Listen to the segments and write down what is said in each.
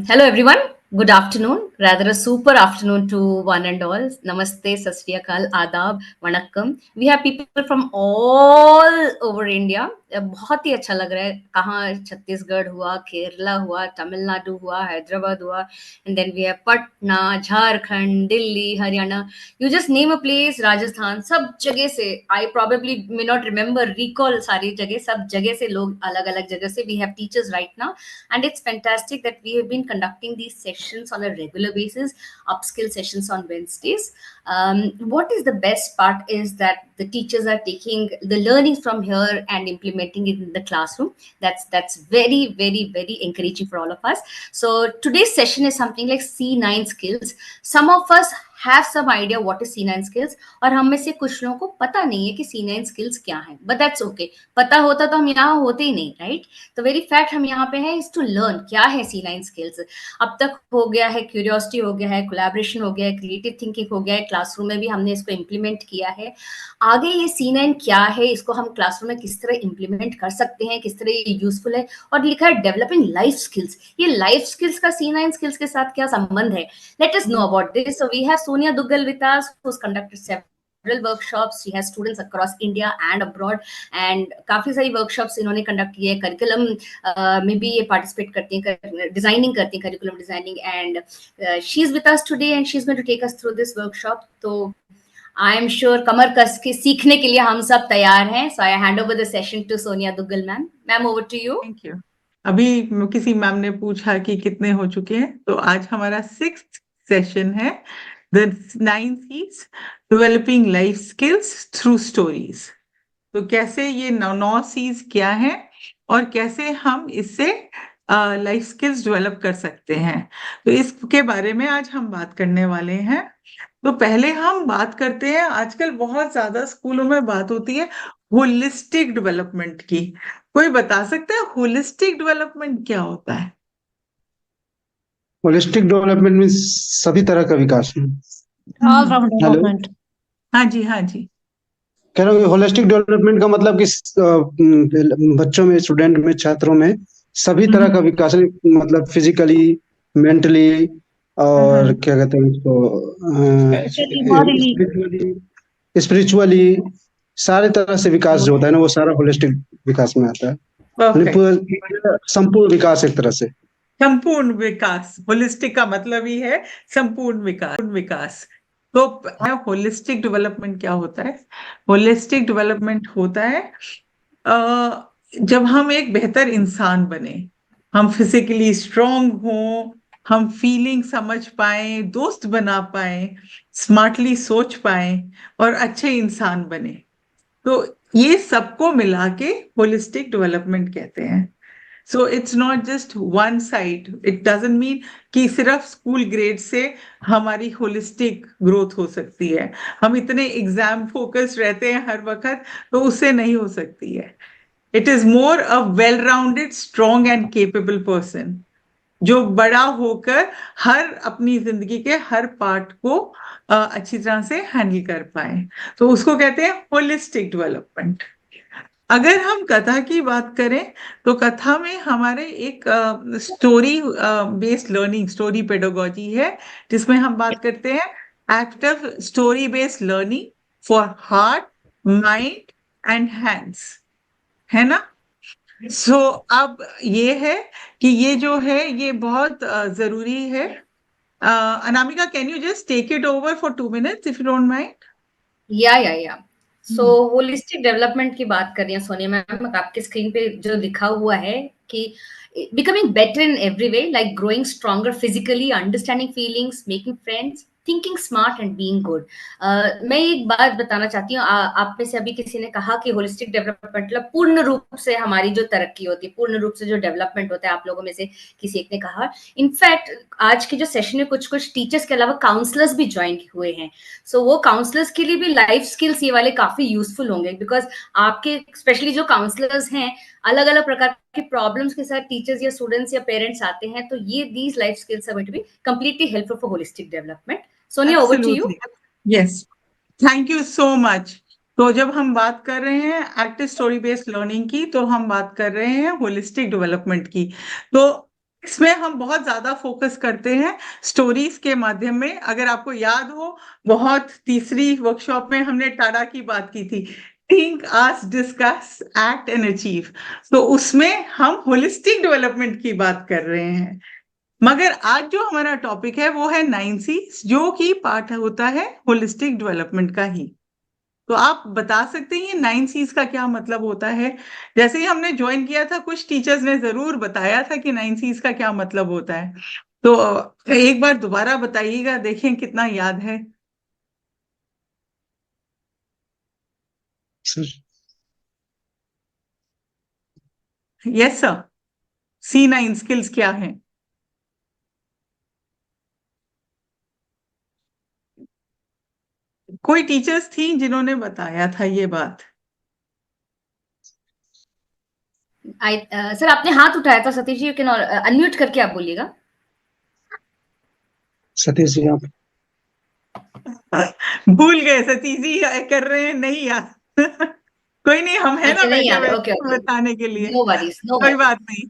Hello everyone. Good afternoon. Rather a super afternoon to one and all. Namaste, Sat Sri Akal, Adab, Vanakkam. We have people from all over India. बहुत ही अच्छा लग रहा है. कहाँ छत्तीसगढ़ हुआ, केरला हुआ, तमिलनाडु हुआ, हैदराबाद हुआ, and then we have Patna, Jharkhand, Delhi, Haryana. You just name a place, Rajasthan, सब जगह से. I probably may not remember, recall सारी जगह, सब जगह से लोग अलग-अलग जगह से. We have teachers right now, and it's fantastic that we have been conducting these sessions on a regular basis, upskill sessions on Wednesdays. What is the best part is that the teachers are taking the learnings from here and implementing it in the classroom. That's very, very, very encouraging for all of us. So today's session is something like C9 skills. Some of us have some idea what is C9 skills, और हम में से कुछ लोगों को पता नहीं है कि C9 skills क्या है, but that's okay. पता होता तो हम यहाँ होते ही नहीं, right? तो वेरी फैक्ट हम यहाँ पे हैं is to learn क्या है C9 skills. अब तक हो गया है क्यूरियोसिटी, हो गया है कोलैबोरेशन, हो गया है क्रिएटिव थिंकिंग, हो गया है क्लासरूम में भी हमने इसको इम्प्लीमेंट किया है. आगे ये C9 क्या है, इसको हम क्लासरूम में किस तरह इम्प्लीमेंट कर सकते हैं, किस तरह ये यूजफुल है, और लिखा है डेवलपिंग लाइफ स्किल्स. ये लाइफ स्किल्स का C9 स्किल्स के साथ क्या संबंध है? Let us know about this. So we have Sonia Duggal with us, who's conducted several workshops. She has students across India and abroad, and काफी सारी workshops इन्होंने conduct की है. Curriculum में भी ये participate करती हैं, designing करती हैं, curriculum designing, and she's with us today and she's going to take us through this workshop. तो I am sure कमर कस के सीखने के लिए हम सब तैयार हैं. So I hand over the session to Sonia Duggal ma'am. Ma'am, over to you. Thank you. अभी किसी मैम ने पूछा कि कितने हो चुके हैं, तो आज हमारा 6th सेशन है, the 9 C's, developing life skills through stories. तो कैसे ये 9 C's क्या है और कैसे हम इससे लाइफ स्किल्स डेवलप कर सकते हैं, तो इसके बारे में आज हम बात करने वाले हैं. तो पहले हम बात करते हैं, आजकल बहुत ज्यादा स्कूलों में बात होती है होलिस्टिक डेवलपमेंट की. कोई बता सकता है होलिस्टिक डेवलपमेंट क्या होता है? होलिस्टिक डेवलपमेंट मीन्स सभी तरह का विकास. All round development. हाँ जी, हाँ जी. कह रहा हूँ होलिस्टिक डेवलपमेंट का मतलब कि बच्चों में, स्टूडेंट में, छात्रों में सभी तरह का विकास, मतलब फिजिकली, मेंटली, और क्या कहते हैं उसको, स्पिरिचुअली, सारे तरह से विकास जो होता है ना, वो सारा होलिस्टिक विकास में आता है. संपूर्ण विकास एक तरह से. संपूर्ण विकास, होलिस्टिक का मतलब ही है संपूर्ण विकास. तो होलिस्टिक डेवलपमेंट क्या होता है? होलिस्टिक डेवलपमेंट होता है जब हम एक बेहतर इंसान बने, हम फिजिकली स्ट्रांग हों, हम फीलिंग समझ पाए, दोस्त बना पाए, स्मार्टली सोच पाए और अच्छे इंसान बने. तो ये सबको मिला के होलिस्टिक डेवलपमेंट कहते हैं. So it's not just one side. It doesn't mean कि सिर्फ स्कूल ग्रेड से हमारी होलिस्टिक ग्रोथ हो सकती है. हम इतने एग्जाम फोकस रहते हैं हर वक्त, तो उससे नहीं हो सकती है. It is more a well rounded, strong and capable person, जो बड़ा होकर हर अपनी जिंदगी के हर पार्ट को अच्छी तरह से हैंडल कर पाए, तो उसको कहते हैं होलिस्टिक डेवलपमेंट. अगर हम कथा की बात करें, तो कथा में हमारे एक story based learning, story pedagogy है, जिसमें हम बात करते हैं active story based learning for heart, mind and hands, है ना. सो अब ये है कि ये जो है ये बहुत जरूरी है. Anamika, can you just take it over for 2 minutes if you don't mind? या सो होलिस्टिक डेवलपमेंट की बात कर रही हैं सोनिया मैम. आपके स्क्रीन पे जो लिखा हुआ है कि becoming better in every way, like growing stronger physically, understanding feelings, making friends, thinking smart and being good. मैं एक बात बताना चाहती हूँ. आप में से अभी किसी ने कहा कि होलिस्टिक डेवलपमेंट मतलब पूर्ण रूप से हमारी जो तरक्की होती है, पूर्ण रूप से जो डेवलपमेंट होता है. आप लोगों में से किसी एक ने कहा. इनफैक्ट आज के जो सेशन में कुछ टीचर्स के अलावा काउंसलर्स भी ज्वाइन हुए हैं. सो वो काउंसलर्स के लिए भी लाइफ स्किल्स ये वाले काफी यूजफुल होंगे, बिकॉज आपके स्पेशली जो काउंसलर्स हैं, अलग अलग प्रकार के प्रॉब्लम्स के साथ टीचर्स या स्टूडेंट्स या पेरेंट्स आते हैं, तो ये these life skills are going to be completely helpful for holistic development. Sonia, over to you. Yes, thank you so much. तो जब हम बात कर रहे हैं एक्टिव स्टोरी बेस्ड लर्निंग की, तो हम बात कर रहे हैं होलिस्टिक डेवलपमेंट की. तो इसमें हम बहुत ज्यादा फोकस करते हैं स्टोरीज के माध्यम में। अगर आपको याद हो, बहुत तीसरी वर्कशॉप में हमने टाडा की बात की थी, think, ask, discuss, act and achieve. तो उसमें हम होलिस्टिक डेवलपमेंट की बात कर रहे हैं। मगर आज जो हमारा टॉपिक है वो है 9Cs, जो कि पार्ट होता है होलिस्टिक डेवलपमेंट का ही। तो आप बता सकते हैं ये 9Cs का क्या मतलब होता है? जैसे ही हमने ज्वाइन किया था, कुछ टीचर्स ने जरूर बताया था कि 9Cs का क्या मतलब होता है। तो एक बार दोबारा बताइएगा, देखें कितना याद है। Sir yes sir. C9 skills क्या है? कोई टीचर्स थी जिन्होंने बताया था ये बात? सर आपने हाथ उठाया था Satish ji, you can unmute करके आप बोलिएगा। सतीश जी आप भूल गए सतीश जी, कर रहे हैं, नहीं याद। कोई नहीं, हम है ना अच्छा, नहीं बैठे याद, हुए ओके ओके, बताने के लिए। नो वरीज नो कोई वरीज। बात नहीं।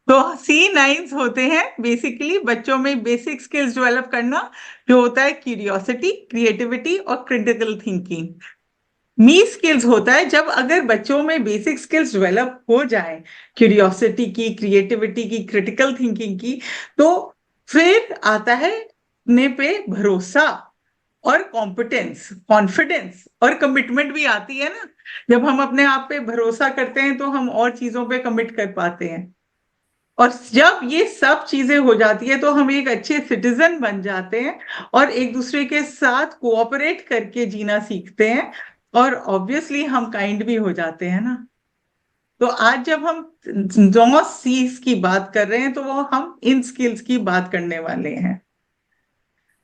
तो C9 होते हैं बेसिकली बच्चों में बेसिक स्किल्स डेवलप करना, जो होता है क्यूरियोसिटी, क्रिएटिविटी और क्रिटिकल थिंकिंग। मी स्किल्स होता है जब अगर बच्चों में बेसिक स्किल्स डेवलप हो जाए, क्यूरियोसिटी की, क्रिएटिविटी की, क्रिटिकल थिंकिंग की, तो फिर आता है अपने पे भरोसा और कॉम्पिटेंस, कॉन्फिडेंस और कमिटमेंट भी आती है ना। जब हम अपने आप पे भरोसा करते हैं तो हम और चीजों पे कमिट कर पाते हैं। और जब ये सब चीजें हो जाती है तो हम एक अच्छे सिटीजन बन जाते हैं और एक दूसरे के साथ कोऑपरेट करके जीना सीखते हैं, और ऑब्वियसली हम काइंड भी हो जाते हैं ना। तो आज जब हम 9Cs की बात कर रहे हैं तो वो हम इन स्किल्स की बात करने वाले हैं।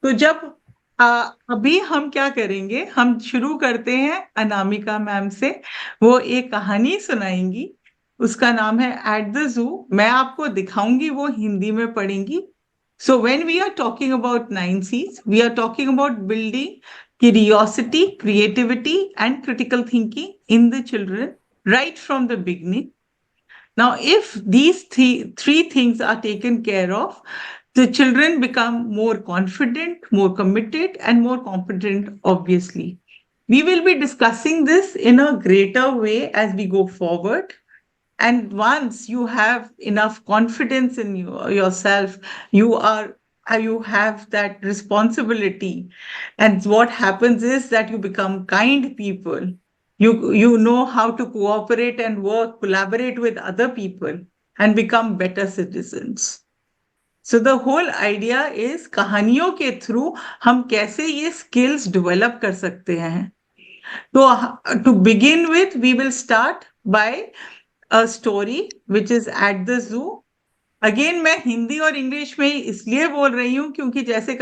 तो जब अभी हम क्या करेंगे, हम शुरू करते हैं अनामिका मैम से। वो एक कहानी सुनाएंगी, उसका नाम है एट द जू। मैं आपको दिखाऊंगी, वो हिंदी में पढ़ेंगी। So when we are talking about 9Cs, we are talking about building curiosity, creativity, and critical thinking in the children right from the beginning. Now, if these three things are taken care of, the children become more confident, more committed, and more competent, obviously. We will be discussing this in a greater way as we go forward. And once you have enough confidence in yourself, you are you have that responsibility. And what happens is that you become kind people. You know how to cooperate and work, collaborate with other people and become better citizens. So the whole idea is कहानियों के through हम कैसे ये skills develop कर सकते हैं. So to begin with, we will start by a story which is at the zoo. Again मैं हिंदी और इंग्लिश में इसलिए बोल रही हूँ क्योंकि जैसे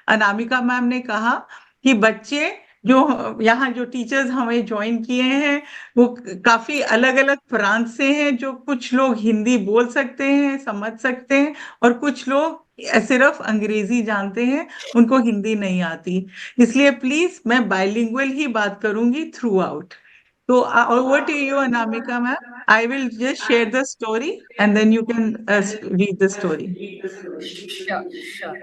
अनामिका मैम ने कहा कि बच्चे जो यहाँ जो टीचर्स हमें ज्वाइन किए हैं वो काफी अलग अलग प्रांत से हैं। जो कुछ लोग हिंदी बोल सकते हैं, समझ सकते हैं, और कुछ लोग सिर्फ अंग्रेजी जानते हैं, उनको हिंदी नहीं आती। इसलिए प्लीज मैं बाइलिंगुअल ही बात करूंगी through out. So over to you, Anamika ma'am. I will just share the story and then you can read the story. Sure, sure.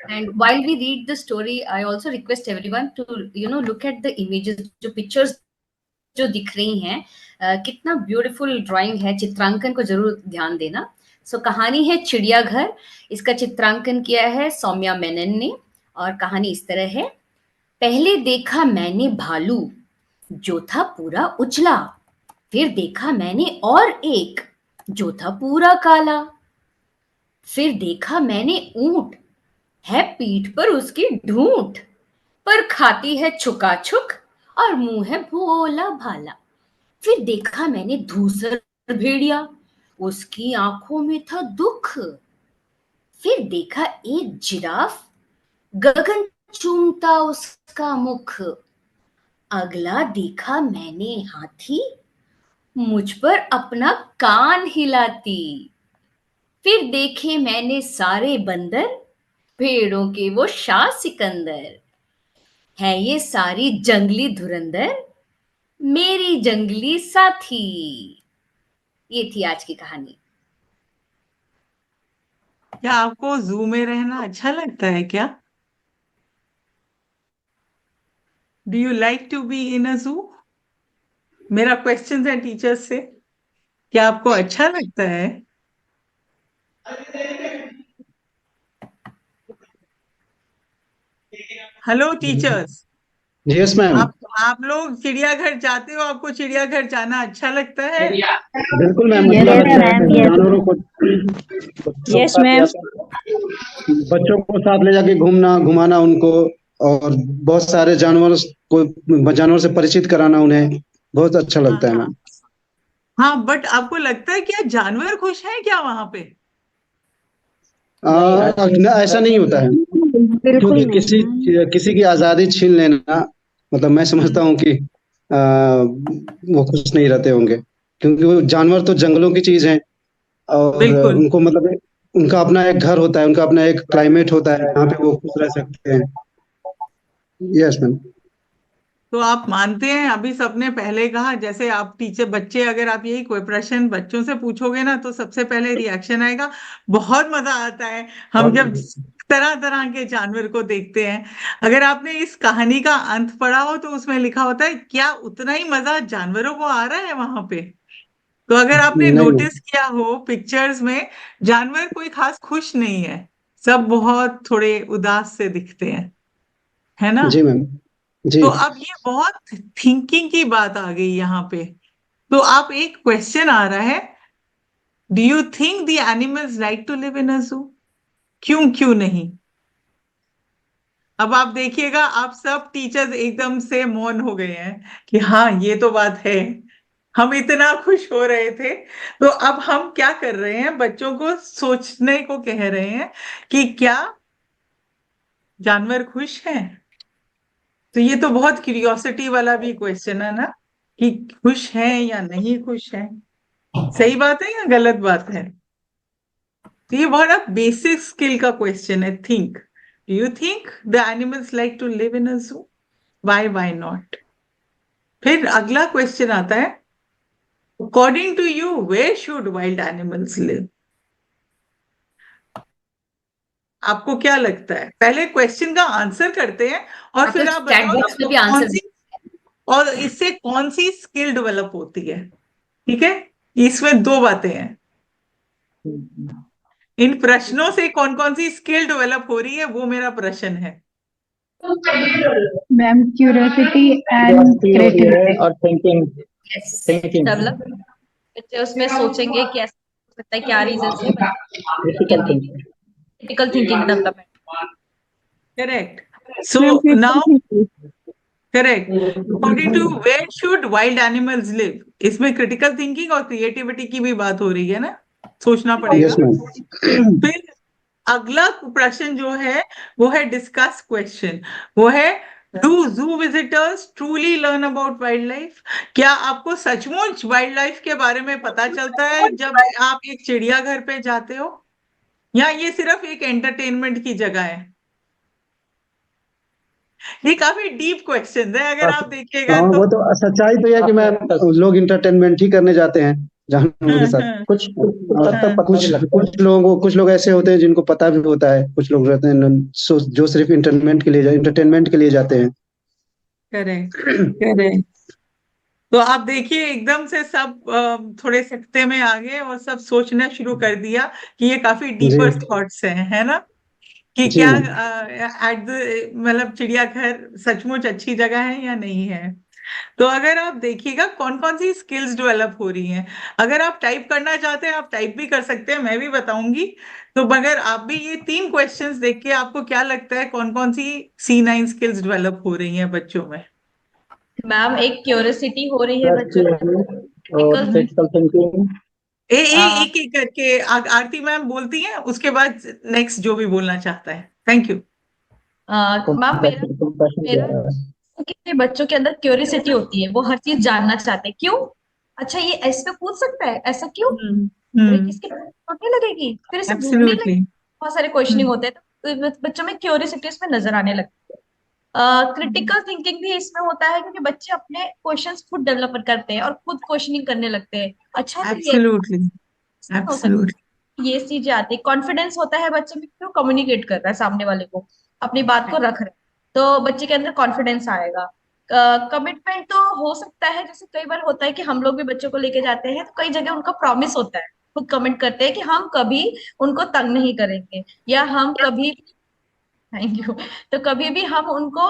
And while we read the story, I also request everyone to look at the images, जो pictures जो दिख रही हैं, कितना beautiful drawing है, चित्रांकन को जरूर ध्यान देना। सो कहानी है चिड़ियाघर। इसका चित्रांकन किया है सौम्या मेनन ने, और कहानी इस तरह है। पहले देखा मैंने भालू, जो था पूरा उजला। फिर देखा मैंने और एक, जो था पूरा काला। फिर देखा मैंने ऊंट, है पीठ पर उसकी ढूंढ, पर खाती है छुका छुक, और मुंह है भोला भाला। फिर देखा मैंने धूसर भेड़िया, उसकी आंखों में था दुख। फिर देखा एक जिराफ, गगन चूमता उसका मुख। अगला देखा मैंने हाथी, मुझ पर अपना कान हिलाती। फिर देखे मैंने सारे बंदर, पेड़ों के वो शाह सिकंदर। है ये सारी जंगली धुरंधर, मेरी जंगली साथी। ये थी आज की कहानी। क्या आपको जू में रहना अच्छा लगता है क्या? Do you like to be in a zoo? मेरा क्वेश्चन है टीचर्स से, क्या आपको अच्छा लगता है? Hello teachers, yes ma'am. आप लोग चिड़ियाघर जाते हो? आपको चिड़ियाघर जाना अच्छा लगता है? बिल्कुल मैम, Yes, मतलब अच्छा ma'am. है, Yes. जानवरों को बच्चों को Yes, साथ ले ma'am. जाते हैं, बच्चों को साथ ले जाके घूमना घुमाना उनको, और बहुत सारे जानवर से परिचित कराना उन्हें, बहुत अच्छा हाँ लगता है हाँ मैम। हाँ, बट आपको लगता है क्या जानवर खुश हैं क्या वहां पे? ऐसा नहीं होता है, बिल्कुल क्योंकि नहीं। किसी की आजादी छीन लेना, मतलब मैं समझता हम्म, हूँ कि वो खुश नहीं रहते होंगे, क्योंकि वो जानवर तो जंगलों की चीज है, और बिल्कुल। उनको मतलब उनका अपना एक घर होता है, उनका अपना एक क्लाइमेट होता है जहाँ पे वो खुश रह सकते हैं। Yes ma'am. तो आप मानते हैं, अभी सबने पहले कहा, जैसे आप टीचर बच्चे, अगर आप यही कोई प्रश्न बच्चों से पूछोगे ना, तो सबसे पहले रिएक्शन आएगा बहुत मजा आता है हम जब तरह तरह के जानवर को देखते हैं। अगर आपने इस कहानी का अंत पढ़ा हो तो उसमें लिखा होता है क्या उतना ही मजा जानवरों को आ रहा है वहां पे? तो अगर आपने नहीं मैम। नोटिस किया हो पिक्चर्स में, जानवर कोई खास खुश नहीं है, सब बहुत थोड़े उदास से दिखते हैं, है ना? जी मैम। जी। तो अब ये बहुत थिंकिंग की बात आ गई यहाँ पे। तो आप, एक क्वेश्चन आ रहा है, do you think the animals like to live in a zoo? क्यों क्यों नहीं? अब आप देखिएगा, आप सब टीचर्स एकदम से मौन हो गए हैं कि हाँ ये तो बात है, हम इतना खुश हो रहे थे। तो अब हम क्या कर रहे हैं, बच्चों को सोचने को कह रहे हैं कि क्या जानवर खुश हैं? तो ये तो बहुत क्यूरियोसिटी वाला भी क्वेश्चन है ना, कि खुश हैं या नहीं खुश हैं, सही बात है या गलत बात है? तो ये बहुत बेसिक स्किल का क्वेश्चन है, think, do you think the animals like to live in a zoo? Why not? फिर अगला क्वेश्चन आता है, according to you where should wild animals live? आपको क्या लगता है? पहले क्वेश्चन का आंसर करते हैं, और हाँ, तो फिर आप चैट बताओ बॉक्स में इसको भी कौन आंसर सी, और इससे कौन सी स्किल डेवलप होती है। ठीक है, इसमें दो बातें हैं, इन प्रश्नों से कौन कौन सी स्किल डेवलप हो रही है, वो मेरा प्रश्न है। मैम, क्यूरियोसिटी एंड क्यूरियोसिटी हो रही है क्रिएटिविटी। और थिंकिंग। Yes thinking. डेवलप। बच्चे उसमें सोचेंगे कि ऐसा हो सकता है, क्या रीजन है, क्रिटिकल बच्चे thinking. Critical thinking development. Correct. So ma'am, now, critical thinking. Correct, according to where should wild animals live, इसमें क्रिटिकल थिंकिंग और क्रिएटिविटी की भी बात हो रही है ना, सोचना यस पड़ेगा। मैम। फिर अगला प्रश्न जो है वो है डिस्कस क्वेश्चन, वो है, डू जू visitors truly learn about wild life? क्या आपको सचमुच वाइल्ड लाइफ के बारे में पता चलता है जब आप एक चिड़ियाघर पे जाते हो, या ये सिर्फ एक एंटरटेनमेंट की जगह है? ये काफी डीप क्वेश्चन है, अगर आप देखिएगा हाँ, तो। वो तो सच्चाई तो यह है कि मैम, लोग इंटरटेनमेंट ही करने जाते हैं जानवरों के हाँ साथ। हाँ कुछ कुछ हद तक हाँ, पता भी लगता है। कुछ लोग ऐसे होते हैं जिनको पता भी होता है, कुछ लोग रहते हैं जो सिर्फ इंटरटेनमेंट के लिए जाते हैं। Correct correct. तो आप देखिए, एकदम से सब थोड़े सकते में आ गए और सब सोचना शुरू कर दिया कि ये काफी जी। डीपर थॉट्स हैं, है ना, कि जी क्या मैम। एट द मतलब चिड़ियाघर सचमुच अच्छी जगह है या नहीं है। तो अगर आप देखिएगा कौन कौन सी स्किल्स डेवलप हो रही हैं, अगर आप टाइप करना चाहते हैं आप टाइप भी कर सकते हैं, मैं भी बताऊंगी। तो मगर आप भी ये तीन क्वेश्चंस देख के आपको क्या लगता है कौन कौन सी C9 स्किल्स डेवलप हो रही हैं बच्चों में? मैम, एक क्यूरियोसिटी हो रही है बच्चों में, और क्रिटिकल क्रिटिकल थिंकिंग। एक एक करके आरती मैम बोलती हैं, उसके बाद नेक्स्ट जो भी बोलना चाहता है। Thank you. मैम, मेरा कंपैशन मेरा किया है। कि बच्चों के अंदर क्यूरियोसिटी होती है, वो हर चीज जानना चाहते हैं, क्यों, अच्छा ये ऐसे पूछ सकता है, ऐसा क्यों, अरे हम्म, किसके चोट नहीं लगेगी, फिर इसे भूख नहीं एब्सोल्युटली। लगेगी। बहुत सारे क्वेश्चनिंग होते हैं, तो बच्चों में क्यूरियोसिटी इसमें नजर आने लगती है। क्रिटिकल थिंकिंग भी इसमें होता है, क्योंकि बच्चे अपने क्वेश्चंस खुद डेवलप करते हैं और खुद क्वेश्चनिंग करने लगते हैं, अच्छा तो ये एब्सोल्युटली कैसे हो सकता एब्सोल्युटली। ये चीजें आती है। कॉन्फिडेंस होता है बच्चे में कि वो कम्युनिकेट कर रहा है सामने वाले को, अपनी बात को रख रहा है, तो बच्चे के अंदर कॉन्फिडेंस आएगा। कमिटमेंट तो हो सकता है, जैसे कई बार होता है कि हम लोग भी बच्चों को लेके जाते हैं तो कई जगह उनका प्रॉमिस होता है, खुद कमिट करते हैं कि हम कभी उनको तंग नहीं करेंगे, या हम कभी, थैंक यू, तो कभी भी हम उनको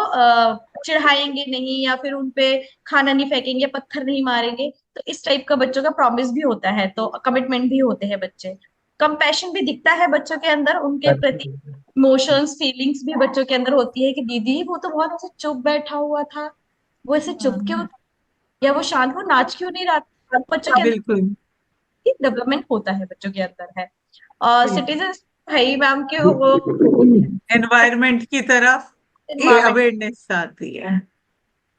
चिढ़ाएंगे नहीं, या फिर उनपे खाना नहीं फेंकेंगे, पत्थर नहीं मारेंगे। तो इस टाइप का बच्चों का प्रॉमिस भी होता है, तो कमिटमेंट भी होते हैं बच्चे। कंपैशन भी दिखता है बच्चों के अंदर, उनके प्रति इमोशंस फीलिंग्स भी बच्चों के अंदर होती है कि दीदी वो तो बहुत ऐसे चुप बैठा हुआ था, वो ऐसे चुप क्यों, या वो शांत, वो नाच क्यों नहीं रहा था। बच्चों के अंदर बिल्कुल डेवलपमेंट होता है, बच्चों के अंदर है। और सिटीजन भाई मैम के वो एनवायरमेंट की तरफ ये environment अवेयरनेस आती है,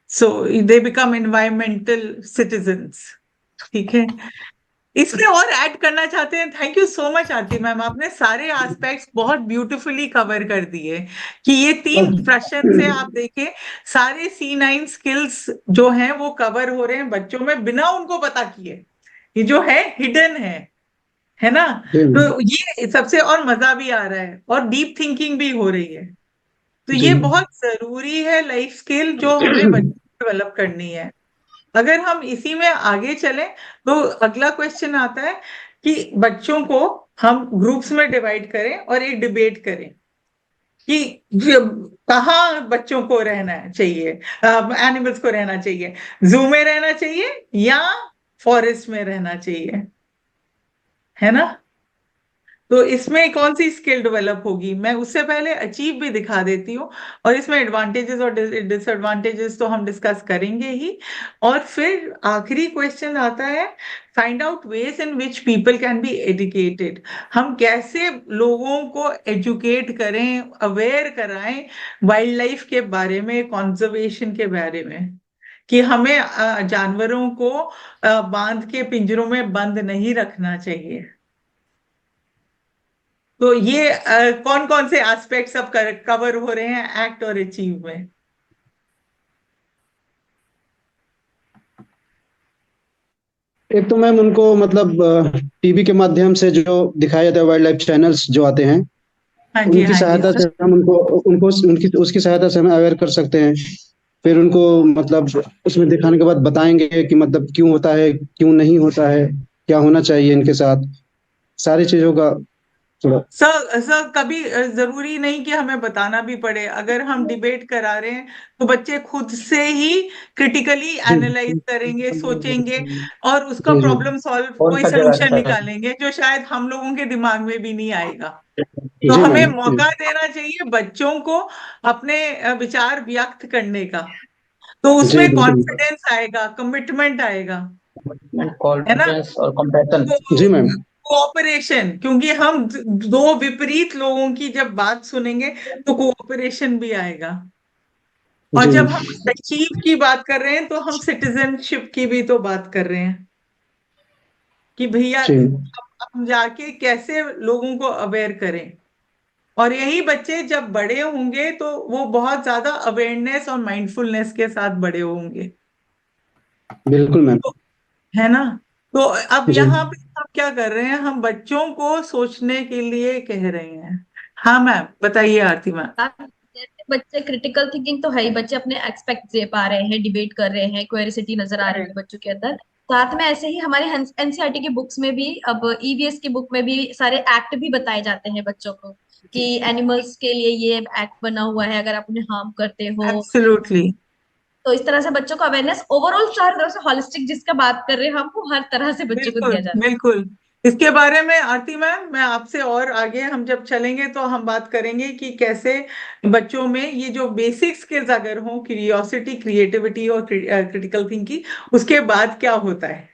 सो दे बिकम एनवायरमेंटल सिटीजन्स। ठीक है, इसमें और ऐड करना चाहते हैं। Thank you so much Aarti ma'am, आपने सारे एस्पेक्ट्स बहुत ब्यूटीफुली कवर कर दिए कि ये 3 प्रश्न से आप देखें सारे C9 स्किल्स जो हैं वो कवर हो रहे हैं बच्चों में बिना उनको पता किए। ये जो है हिडन है ना। तो ये सबसे और मजा भी आ रहा है और डीप थिंकिंग भी हो रही है। तो जी ये बहुत जरूरी है लाइफ स्किल जो हमें बच्चों को डेवलप करनी है। अगर हम इसी में आगे चलें तो अगला क्वेश्चन आता है कि बच्चों को हम ग्रुप्स में डिवाइड करें और एक डिबेट करें कि कहाँ बच्चों को रहना चाहिए, एनिमल्स को रहना चाहिए, जू में रहना चाहिए या फॉरेस्ट में रहना चाहिए, है ना। तो इसमें कौन सी स्किल डेवलप होगी, मैं उससे पहले अचीव भी दिखा देती हूँ। और इसमें एडवांटेजेस और डिसएडवांटेजेस तो हम डिस्कस करेंगे ही। और फिर आखिरी क्वेश्चन आता है, find out ways in which people can be educated. हम कैसे लोगों को एजुकेट करें, अवेयर कराएं वाइल्ड लाइफ के बारे में, कंजर्वेशन के बारे में, कि हमें जानवरों को बांध के पिंजरों में बंद नहीं रखना चाहिए। तो ये कौन कौन से एस्पेक्ट्स अब कवर हो रहे हैं एक्ट और अचीव में। एक तो मैम उनको मतलब टीवी के माध्यम से जो दिखाया जाता है, वाइल्ड लाइफ चैनल्स जो आते हैं, हाँ जी, उनकी हाँ जी सहायता से सर। हम उनको उनको उनकी उसकी सहायता से हम अवेयर कर सकते हैं। फिर उनको मतलब उसमें दिखाने के बाद बताएंगे कि मतलब क्यों होता है, क्यों नहीं होता है, क्या होना चाहिए इनके साथ, सारी चीजों का थोड़ा। सर कभी जरूरी नहीं कि हमें बताना भी पड़े। अगर हम डिबेट करा रहे हैं तो बच्चे खुद से ही क्रिटिकली जी एनालाइज करेंगे, सोचेंगे और उसका जी जी प्रॉब्लम सॉल्व, कौन कोई सा जगह सोल्यूशन अच्छा है? निकालेंगे जो शायद हम लोगों के दिमाग में भी नहीं आएगा। तो ठीक जी हमें मैम जी मौका देना चाहिए बच्चों को अपने विचार व्यक्त करने का। तो जी उसमें बिल्कुल कॉन्फिडेंस आएगा, कमिटमेंट आएगा, है, है ना। कॉन्फिडेंस और कंपैशन। जी मैम कोऑपरेशन, क्योंकि हम दो विपरीत लोगों की जब बात सुनेंगे तो कोऑपरेशन भी आएगा। और जी जब हम अचीव की बात कर रहे हैं तो हम सिटीजनशिप की भी तो बात कर रहे हैं कि भैया जी हम जाके कैसे लोगों को अवेयर करें। और यही बच्चे जब बड़े होंगे तो वो बहुत ज्यादा अवेयरनेस और माइंडफुलनेस के साथ बड़े होंगे, बिल्कुल मैम है ना। तो अब जी यहाँ पे हम क्या कर रहे हैं, हम बच्चों को सोचने के लिए कह रहे हैं। हाँ मैम बताइए आरती मैम। जैसे बच्चे क्रिटिकल थिंकिंग तो है ही, बच्चे अपने एक्सपेक्ट दे पा रहे हैं, डिबेट कर रहे हैं, क्वेरिसिटी नजर आ रही है बच्चों के अंदर। साथ में ऐसे ही हमारे एनसीईआरटी की बुक्स में भी, अब ईवीएस की बुक में भी सारे एक्ट भी बताए जाते हैं बच्चों को कि एनिमल्स के लिए ये एक्ट बना हुआ है, अगर आप उन्हें हार्म करते हो। एब्सोल्युटली। तो इस तरह से बच्चों को अवेयरनेस ओवरऑल चार तरह से होलिस्टिक जिसका बात कर रहे हैं हम, वो हर तरह से बच्चों को बिल्कुल दिया जाता बिल्कुल। इसके बारे में आरती मैम मैं आपसे और आगे हम जब चलेंगे तो हम बात करेंगे कि कैसे बच्चों में ये जो बेसिक स्किल्स अगर हो, क्यूरियोसिटी, क्रिएटिविटी और क्रिटिकल थिंकिंग, उसके बाद क्या होता है।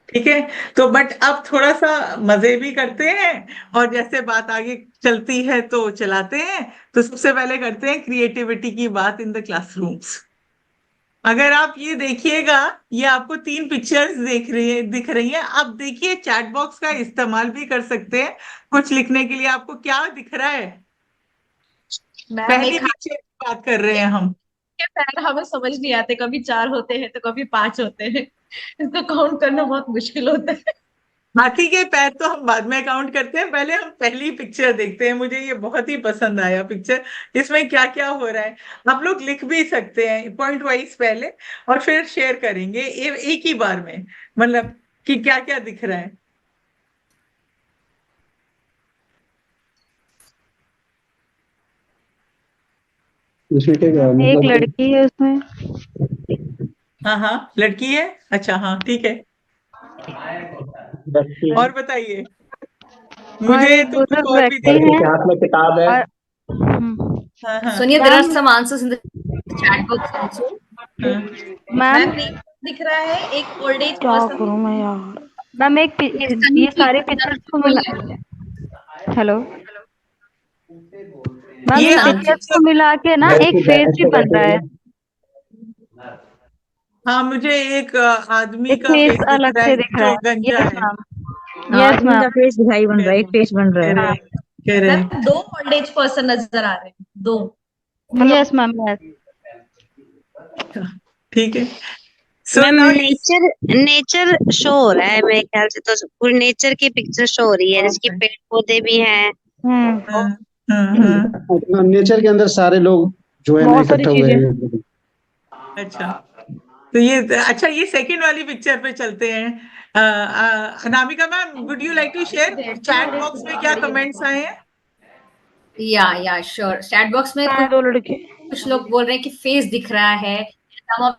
ठीक है। तो बट अब थोड़ा सा मजे भी करते हैं और जैसे बात आगे चलती है तो चलाते हैं। तो सबसे पहले करते हैं क्रिएटिविटी की बात इन द क्लासरूम्स। अगर आप ये देखिएगा, ये आपको 3 पिक्चर्स दिख रही हैं। आप देखिए चैट बॉक्स का इस्तेमाल भी कर सकते हैं कुछ लिखने के लिए। आपको क्या दिख रहा है। है। मैम पहली एक पिक्चर की बात कर रहे हैं हम। के पैर हमें समझ नहीं आते, कभी 4 होते हैं तो कभी 5 होते हैं, इसको काउंट करना बहुत मुश्किल होता है। हाथी के पैर तो हम बाद में काउंट करते हैं, पहले हम पहली पिक्चर देखते हैं। मुझे ये बहुत ही पसंद आया पिक्चर, इसमें क्या क्या हो रहा है। आप लोग लिख भी सकते हैं पॉइंट वाइज पहले, और फिर शेयर करेंगे एक ही बार में, मतलब कि क्या क्या दिख रहा है। इसमें क्या एक मतलब लड़की है उसमें। हाँ हाँ, लड़की है, अच्छा हाँ ठीक है। व्यक्ति और बताइए, और मुझे एक तो कुछ बुजुर्ग और भी व्यक्ति दिख लड़के है के हाथ में किताब है। और हाँ हाँ Sonia, there are ma'am some answers in the chat box also. हाँ। मैम मैम नेचर दिख रहा है, एक ओल्ड एज क्या पर्सन करूं मैं यार। मैम Yes, ये Tanvi, सारे there पिक्चर्स are को मिला। people. हेलो मैम, Yes, ये इन आप Tanvi. पिक्चर्स को मिला के ना एक व्यक्ति फेस भी ऐसे बन बैठे रहा हुए है। हैं। हाँ, मुझे एक आदमी एक का फेस फेस दिख अलग रहा है से दिख रहा जो है। गंजा यस है। मैम, हाँ, यस आदमी मैम। का फेस दिखाई बन रहा है, एक फेस बन रहा है। हाँ, correct correct. Ma'am 2 old age person नजर आ रहे हैं, 2। Yes ma'am, yes. ठीक है, सो ma'am now nature nature show हो रहा है मेरे ख्याल से, तो पूरी नेचर की पिक्चर शो हो रही है, जिसकी पेड़ पौधे भी हैं। नेचर के अंदर सारे लोग जो है ना बहुत सारी इकट्ठा हुए चीजें। हैं। अच्छा, तो ये अच्छा, ये सेकंड वाली पिक्चर पे चलते हैं। Anamika ma'am, would you like to share chat box में क्या कमेंट्स आए हैं? Yeah, sure. Chat box में हाँ, दो लड़के। कुछ लोग बोल रहे हैं कि फेस दिख रहा है। Some of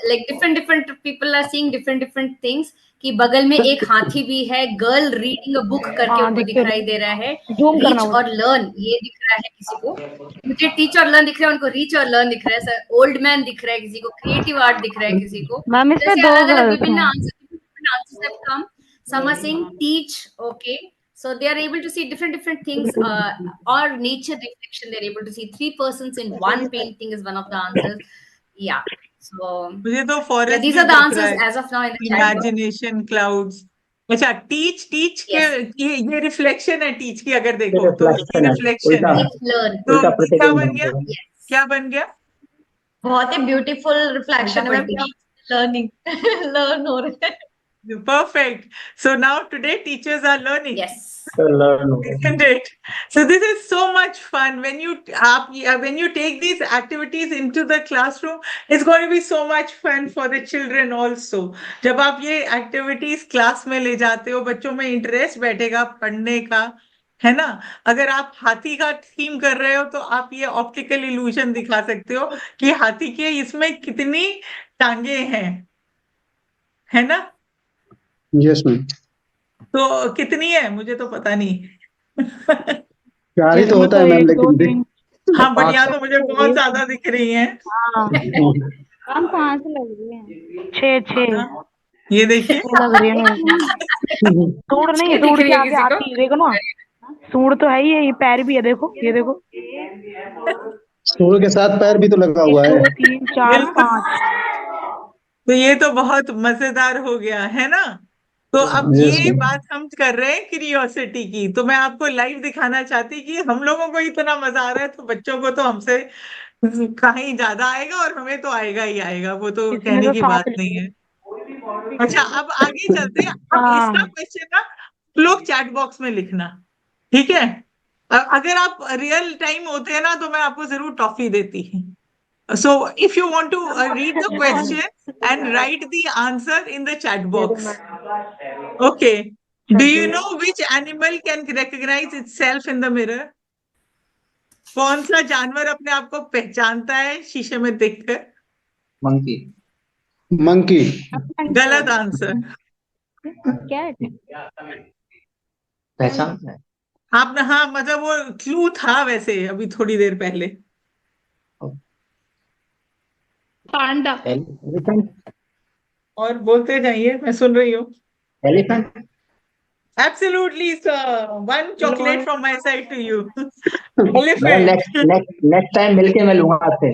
like different people are seeing different things, कि बगल में एक हाथी भी है, गर्ल रीडिंग अ बुक करके हाँ, उनको दिख दिखाई दे रहा है। जूम करना रीच वो। और लर्न ये दिख रहा है किसी को, मुझे टीच और लर्न दिख रहा है, उनको रीच और लर्न दिख रहा है। ओल्ड मैन दिख रहा है किसी को, क्रिएटिव आर्ट दिख रहा है किसी को। मैम इसमें जैसे दो अलग अलग गर्ल्स विभिन्न हैं। Answers have come. Some are saying teach, okay. So they are able to see different things, or nature reflection. They're able to see 3 persons in one painting is one of the answers. Yeah. So मुझे तो yeah, forest these भी are the दिख रहा answers है, as of now in the chat box. Imagination clouds. अच्छा, teach teach के Yes. ये reflection है टीच की, अगर ये देखो तो उसकी रिफ्लेक्शन है, रिफ्लेक्शन उल्टा है। Teach, learn. तो उल्टा ये क्या प्रतिबिंब बन बन गया, रहा है। Yes. क्या बन गया? बहुत ही ब्यूटीफुल रिफ्लेक्शन है मैम, उल्टा लर्निंग लर्न हो रहे हैं। Perfect. So now today teachers are learning. Yes. तो लर्न हो गया। Isn't it? So this is so much fun when when you take these activities into the classroom. It's going to be so much fun for the children also. जब आप ये activities class में ले जाते हो, बच्चों में इंटरेस्ट बैठेगा पढ़ने का, है ना। अगर आप हाथी का थीम कर रहे हो तो आप ये ऑप्टिकल इल्यूजन दिखा सकते हो कि हाथी के इसमें कितनी टांगे हैं, है ना। यस मैम, तो कितनी है मुझे तो पता नहीं। 4 ही तो इसमें होता तो है मैम, 1 2 लेकिन 3। हाँ, बट 5 यहाँ तो मुझे बहुत ज्यादा दिख रही है। हाँ, हम कहाँ से लग रही है? 6 हाँ, ये देखिए। लग रही है मेरे को। सूंड नहीं, ये दिख सूंड रही के है आगे किसी को? हाथी देखो ना। सूंड तो है ही है, ये पैर भी है, देखो ये देखो। सूर्य के साथ पैर भी तो लगा 1 हुआ है। 2 3 4 बिल्कुल। 5। तो ये तो बहुत मजेदार हो गया है ना। तो अब यस ये मैम, बात हम कर रहे हैं क्यूरियोसिटी की, तो मैं आपको लाइव दिखाना चाहती कि हम लोगों को इतना मजा आ रहा है, तो बच्चों को तो हमसे कहीं ज्यादा आएगा, और हमें तो आएगा ही आएगा, वो तो इसमें कहने तो की 7 बात नहीं है। अच्छा, अब आगे चलते हैं। अब इसका हाँ। क्वेश्चन ना लोग चैट बॉक्स में लिखना, ठीक है। अगर आप रियल टाइम होते हैं ना तो मैं आपको जरूर टॉफी देती। So if you want to read the question and write the answer in the chat box. Okay. Do you know which animal can recognize itself in the mirror? कौन सा जानवर अपने आप को पहचानता है शीशे में देखकर? मंकी। मंकी। गलत आंसर। कैट। पहचान है। आपने, हाँ मतलब वो क्लू था वैसे अभी थोड़ी देर पहले। पांडा। एलिफेंट। और बोलते जाइए, मैं सुन रही हूँ। Elephant. Absolutely, sir. One chocolate from my side to you. मैं Elephant. नेक्स्ट टाइम मिलके मैं लूंगा आपसे।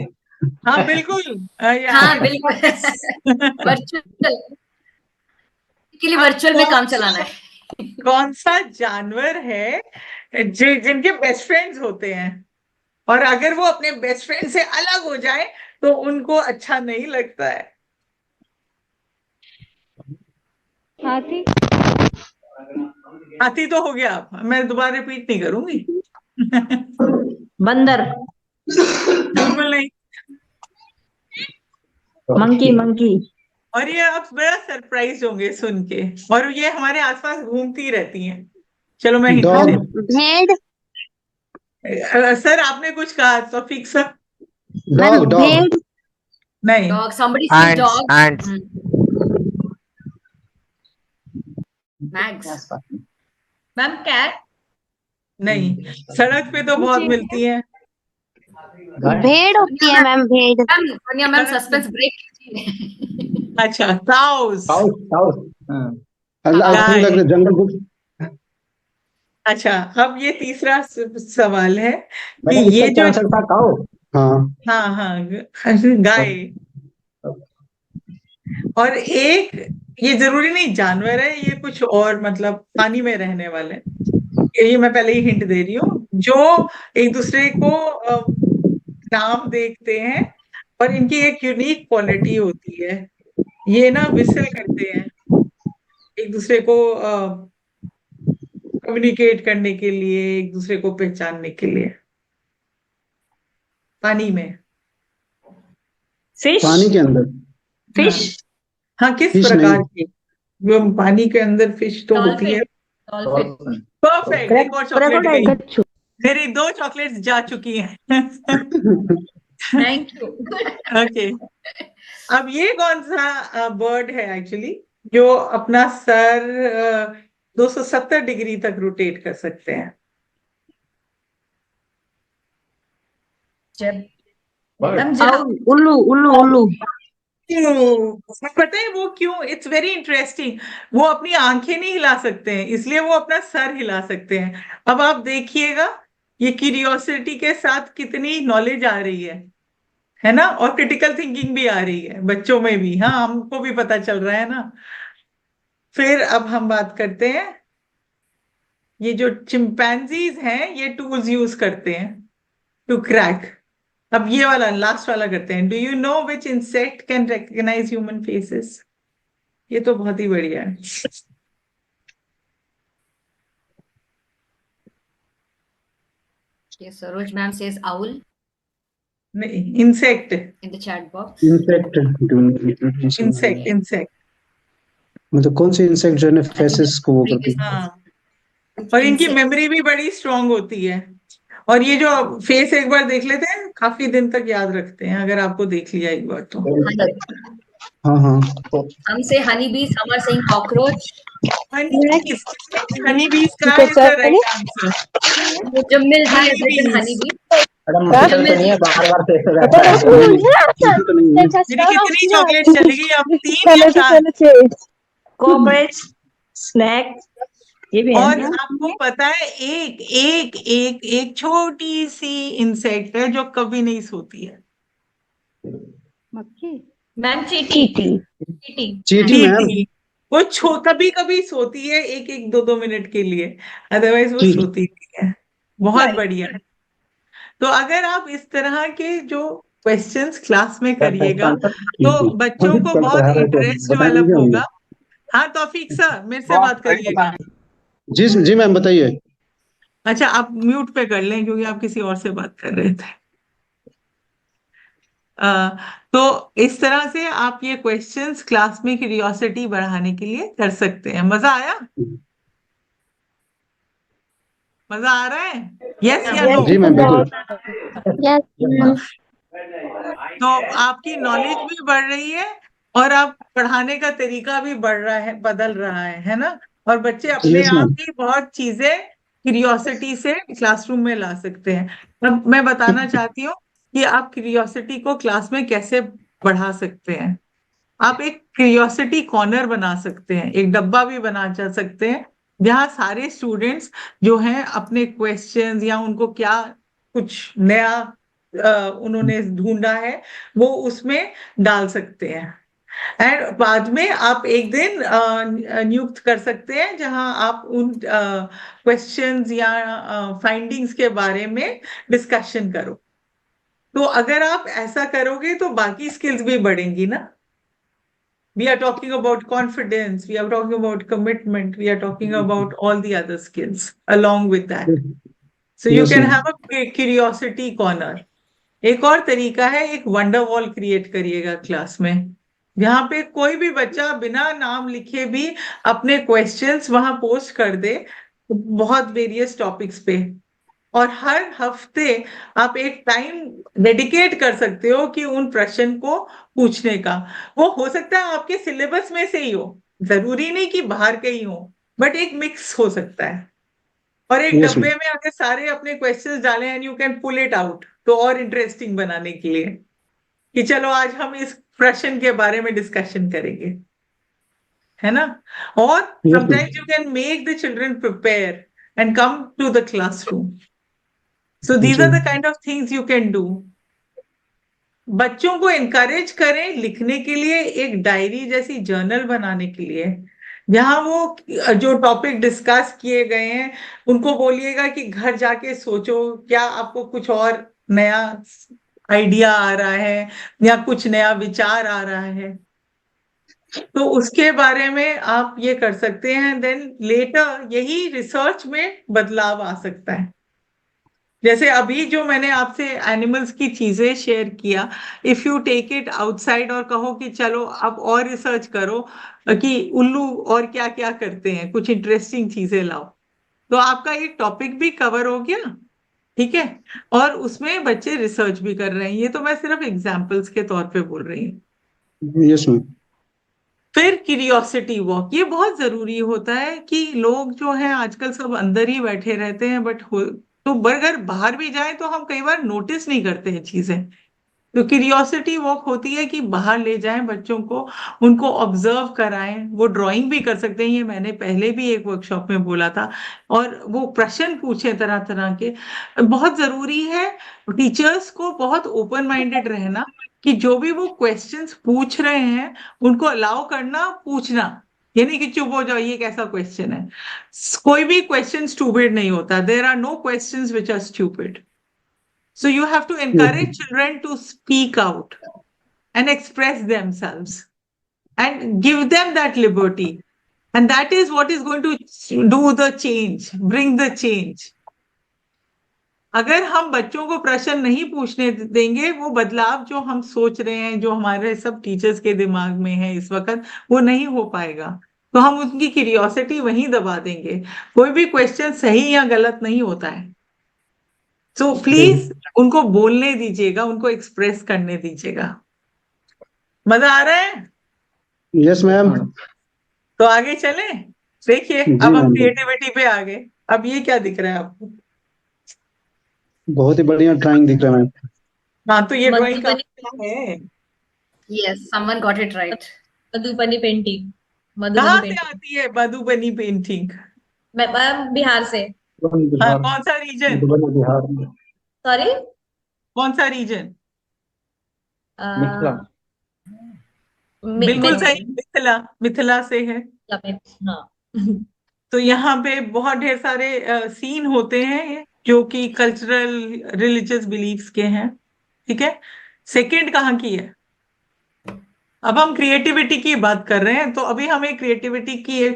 हाँ बिल्कुल। हाँ बिल्कुल। वर्चुअल के लिए वर्चुअल में काम चलाना है। कौन सा जानवर है जिनके बेस्ट फ्रेंड्स होते हैं, और अगर वो अपने बेस्ट फ्रेंड से अलग हो जाए तो उनको अच्छा नहीं लगता है? हाथी। हाथी तो हो गया, मैं दोबारा रिपीट नहीं करूंगी। बंदर, बिल्कुल नहीं। मंकी, मंकी, और ये आप बड़ा सरप्राइज होंगे सुन के, और ये हमारे आसपास घूमती रहती हैं। चलो मैं हिंट डॉग, दे। भेड़, सर आपने कुछ कहा तो फिक्स। डॉग, डॉग, भेड़, नहीं। Dog. Somebody say ants dog. ants Max. Ma'am cat, नहीं, सड़क पे तो बहुत मिलती है। भेड़ होती है मैम, भेड़। Ma'am, Sonia ma'am suspense break कीजिए। अच्छा, काउस। cows आई थिंक गाय। लग जंगल बुक। अच्छा, अब ये तीसरा सवाल है कि मैडम ये इसका क्या जो, आंसर था? काऊ। हाँ, हाँ हाँ, गाय। और एक, ये जरूरी नहीं जानवर है, ये कुछ और, मतलब पानी में रहने वाले हैं। ये मैं पहले ही हिंट दे रही हूँ, जो एक दूसरे को नाम देखते हैं, और इनकी एक यूनिक क्वालिटी होती है। ये ना विसल करते हैं एक दूसरे को कम्युनिकेट करने के लिए, एक दूसरे को पहचानने के लिए, पानी में। फिश, पानी के अंदर। फिश, हाँ, किस फिश प्रकार नहीं, की? जो पानी के अंदर फिश तो होती है। Dolphin, dolphin. dolphin परफेक्ट, एक और चॉकलेट गई। क्रोकोडाइल, मेरी 2 चॉकलेट्स जा चुकी हैं। Thank you. ओके, अब ये कौन सा बर्ड है एक्चुअली, जो अपना सर 270 डिग्री तक रोटेट कर सकते हैं? जब bird मैम जहाँ आउल, उल्लू, उल्लू, उल्लू, पता है वो क्यों? It's very interesting. वो अपनी आंखें नहीं हिला सकते हैं, इसलिए वो अपना सर हिला सकते हैं। अब आप देखिएगा, ये क्यूरियोसिटी के साथ कितनी नॉलेज आ रही है ना, और क्रिटिकल थिंकिंग भी आ रही है बच्चों में भी। हाँ, हमको भी पता चल रहा है ना। फिर अब हम बात करते हैं, ये जो चिंपैंजीज हैं, ये टूल्स यूज करते हैं टू क्रैक। अब ये वाला लास्ट वाला करते हैं। Do you know which insect can recognise human faces? ये तो बहुत ही बढ़िया है। Yes, Saroj ma'am says owl नहीं, insect. in the chat box. Insect, insect, insect. मतलब कौन सी इंसेक्ट जो है ना I think फेसेस को वो करती previous है? हाँ, और इनकी insect. मेमोरी भी बड़ी स्ट्रांग होती है। और ये जो फेस एक बार देख लेते हैं, काफी दिन तक याद रखते हैं, अगर आपको देख लिया एक बार तो। Honey. हाँ हाँ, Some say honeybees, some are saying cockroach. Honeybees, honeybees का इज द राइट आंसर। जो military has written honeybees. honeybee. Madam मुझे तो नहीं है, बार बार से ऐसा रहता है। नहीं नहीं, मुझे तो नहीं है। मेरी कितनी चॉकलेट चली गई? अब 3 या 4? कॉकरोच, स्नैक, ये भी है और ना? आपको पता है, एक एक एक एक छोटी सी इंसेक्ट है जो कभी नहीं सोती है। मक्खी, मैम चीटी, चीटी। चीटी मैम, चींटी। वो कभी कभी सोती है, 1-1 2-2 मिनट के लिए, अदरवाइज वो चींटी। सोती नहीं है। बहुत बढ़िया। तो अगर आप इस तरह के जो क्वेश्चंस क्लास में सर, इसका करिएगा, आंसर तो चींटी। बच्चों को कल बहुत पढ़ा रहे थे, इंटरेस्ट बता डेवलप दीजिए होगा। हमें। हाँ, तौफीक सर, मेरे से बात करिएगा। जी जी मैम, बताइए। अच्छा, आप म्यूट पे कर लें, क्योंकि आप किसी और से बात कर रहे थे। तो इस तरह से आप ये क्वेश्चंस क्लास में क्यूरियोसिटी बढ़ाने के लिए कर सकते हैं। मजा आया? मजा आ रहा है? यस या नो? जी मैम, बिल्कुल। तो आपकी नॉलेज भी बढ़ रही है, और आप पढ़ाने का तरीका भी बढ़ रहा है, बदल रहा है ना। और बच्चे अपने यस आप मैम। ही बहुत चीजें क्यूरियोसिटी से क्लासरूम में ला सकते हैं। अब मैं बताना चाहती हूँ कि आप क्यूरियोसिटी को क्लास में कैसे बढ़ा सकते हैं। आप एक क्यूरियोसिटी कॉर्नर बना सकते हैं, एक डब्बा भी बना जा सकते हैं, जहाँ सारे स्टूडेंट्स जो हैं अपने क्वेश्चंस, या उनको क्या कुछ नया उन्होंने ढूंढा है, वो उसमें डाल सकते हैं। एंड बाद में आप एक दिन नियुक्त कर सकते हैं, जहां आप उन क्वेश्चंस या फाइंडिंग्स के बारे में डिस्कशन करो। तो अगर आप ऐसा करोगे तो बाकी स्किल्स भी बढ़ेंगी ना। We are talking about confidence, we are talking about commitment, we are talking about all the other skills along with that. So you Yes, can ma'am. have a curiosity corner. एक और तरीका है, एक wonder wall create करिएगा class में, जहां पे कोई भी बच्चा बिना नाम लिखे भी अपने क्वेश्चंस वहां पोस्ट कर दे, बहुत वेरियस टॉपिक्स पे, और हर हफ्ते आप एक टाइम डेडिकेट कर सकते हो कि उन प्रश्न को पूछने का। वो हो सकता है आपके सिलेबस में से ही हो, जरूरी नहीं कि बाहर के ही हो, बट एक मिक्स हो सकता है। और एक Yes, डब्बे ma'am. में अगर सारे अपने क्वेश्चंस डालें and you can pull it out, तो और इंटरेस्टिंग बनाने के लिए कि चलो आज हम इस प्रश्न के बारे में डिस्कशन करेंगे, है ना। और Yes, ma'am. Sometimes you can make the children prepare and come to the classroom. So these are जी. The kind of things you can do. बच्चों को एनकरेज करें लिखने के लिए, एक डायरी जैसी जर्नल बनाने के लिए, जहां वो जो टॉपिक डिस्कस किए गए हैं उनको बोलिएगा कि घर जाके सोचो, क्या आपको कुछ और नया आइडिया आ रहा है या कुछ नया विचार आ रहा है, तो उसके बारे में आप ये कर सकते हैं। देन लेटर यही रिसर्च में बदलाव आ सकता है। जैसे अभी जो मैंने आपसे एनिमल्स की चीजें शेयर किया, if you take it outside और कहो कि चलो आप और रिसर्च करो कि उल्लू और क्या क्या करते हैं, कुछ इंटरेस्टिंग चीजें लाओ, तो आपका एक टॉपिक भी कवर हो गया, ठीक है, और उसमें बच्चे रिसर्च भी कर रहे हैं। ये तो मैं सिर्फ एग्जाम्पल्स के तौर पे बोल रही हूँ। Yes, ma'am. फिर क्यूरियोसिटी वॉक, ये बहुत जरूरी होता है कि लोग जो हैं आजकल सब अंदर ही बैठे रहते हैं, तो अगर बाहर भी जाए तो हम कई बार नोटिस नहीं करते हैं चीजें। तो क्यूरियोसिटी वॉक होती है कि बाहर ले जाएं बच्चों को, उनको ऑब्जर्व कराएं, वो ड्राइंग भी कर सकते हैं, ये मैंने पहले भी एक वर्कशॉप में बोला था, और वो प्रश्न पूछे तरह तरह के। बहुत जरूरी है टीचर्स को बहुत ओपन माइंडेड रहना, कि जो भी वो क्वेश्चंस पूछ रहे हैं उनको अलाउ करना, पूछना, यानी कि चुप हो जाओ ये कैसा क्वेश्चन है। कोई भी क्वेश्चन स्टूपिड नहीं होता, there are no questions which are stupid. So you have to Yes, encourage children to speak out and express themselves and give them that liberty. And that is what is going to do the change, bring the change. अगर हम बच्चों को प्रश्न नहीं पूछने देंगे, वो बदलाव जो हम सोच रहे हैं, जो हमारे सब टीचर्स के दिमाग में है इस वक्त, वो नहीं हो पाएगा। तो हम उनकी क्यूरियोसिटी वहीं दबा देंगे। कोई भी क्वेश्चन सही या गलत नहीं होता है। तो प्लीज उनको बोलने दीजिएगा, उनको एक्सप्रेस करने दीजिएगा। मजा आ रहा है? yes, ma'am. तो आगे चले। देखिए जी अब हम मैम, क्रिएटिविटी पे आ गए। अब ये क्या दिख रहा है आपको? बहुत ही बढ़िया ड्राइंग दिख रहा है मैम. हाँ, तो ये ड्राइंग का मधुबनी है। Yes, someone got it right. Madhubani painting, कहाँ मधुबनी से पेंटिंग। आती है मधुबनी पेंटिंग? मैं बिहार से। हाँ, बिहार, कौन सा रीजन? मधुबनी बिहार में. सॉरी, कौन सा रीजन? मिथिला. बिल्कुल सही, मिथिला, मिथिला से है। हाँ। तो यहाँ पे बहुत ढेर सारे सीन होते हैं जो कि कल्चरल रिलीजियस बिलीफ्स के हैं, ठीक है। सेकंड कहाँ की है? अब हम क्रिएटिविटी की बात कर रहे हैं, तो अभी हमें क्रिएटिविटी की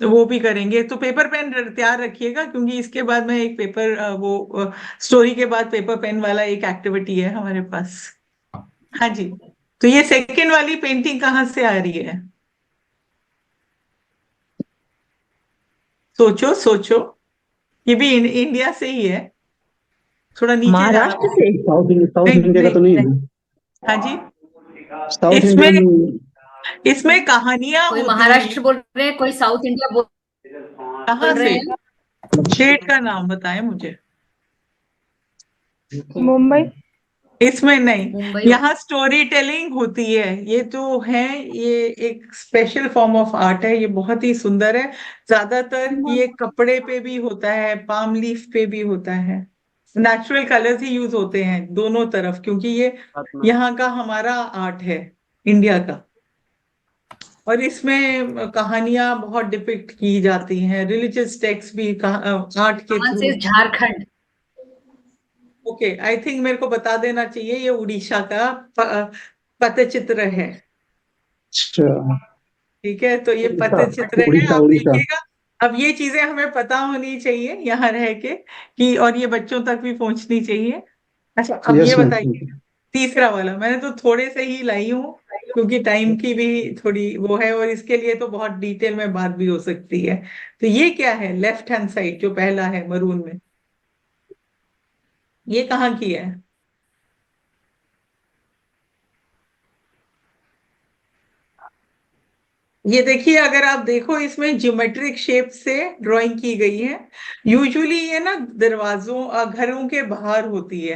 वो भी करेंगे। तो पेपर पेन तैयार रखिएगा, क्योंकि इसके बाद में एक पेपर वो स्टोरी के बाद पेपर पेन वाला एक एक्टिविटी है हमारे पास। हाँ जी, तो ये सेकंड वाली पेंटिंग कहाँ से आ रही है? सोचो सोचो, ये भी इंडिया से ही है। थोड़ा नीचे महाराष्ट्र जाओ। से? साउथ इंडिया का तो नहीं है. हाँ जी, साउथ इसमें इंडियन. इसमें कहानियां कोई होती महाराष्ट्र हैं। बोल रहे हैं, कोई साउथ इंडिया बोल कहाँ रहे से? हैं। स्टेट का नाम बताएं मुझे। मुंबई। इसमें नहीं, मुंबई। यहाँ स्टोरी टेलिंग होती है। ये जो है ये एक स्पेशल फॉर्म ऑफ आर्ट है, ये बहुत ही सुंदर है। ज्यादातर ये कपड़े पे भी होता है, पाम लीफ पे भी होता है। नेचुरल कलर्स ही यूज होते हैं दोनों तरफ, क्योंकि ये यहाँ का हमारा आर्ट है, इंडिया का। और इसमें कहानियां बहुत डिपिक्ट की जाती हैं, रिलीजियस टेक्स्ट भी आर्ट के कहाँ थ्रू। से? झारखंड। ओके, आई थिंक मेरे को बता देना चाहिए, ये उड़ीसा का पतचित्र है। अच्छा. ठीक है, तो ये उड़ीसा पतचित्र है, उड़ीसा आप उड़ीसा। देखिएगा। अब ये चीजें हमें पता होनी चाहिए यहाँ रह के, कि और ये बच्चों तक भी पहुंचनी चाहिए। अच्छा, अब यस ये मैम। बताइए, तीसरा वाला मैंने तो थोड़े से ही लाई हूँ, क्योंकि टाइम की भी थोड़ी वो है, और इसके लिए तो बहुत डिटेल में बात भी हो सकती है। तो ये क्या है, लेफ्ट हैंड साइड जो पहला है मरून में, ये कहाँ की है? ये देखिए, अगर आप देखो इसमें ज्योमेट्रिक शेप से ड्राइंग की गई है। यूजुअली ये ना दरवाजों घरों के बाहर होती है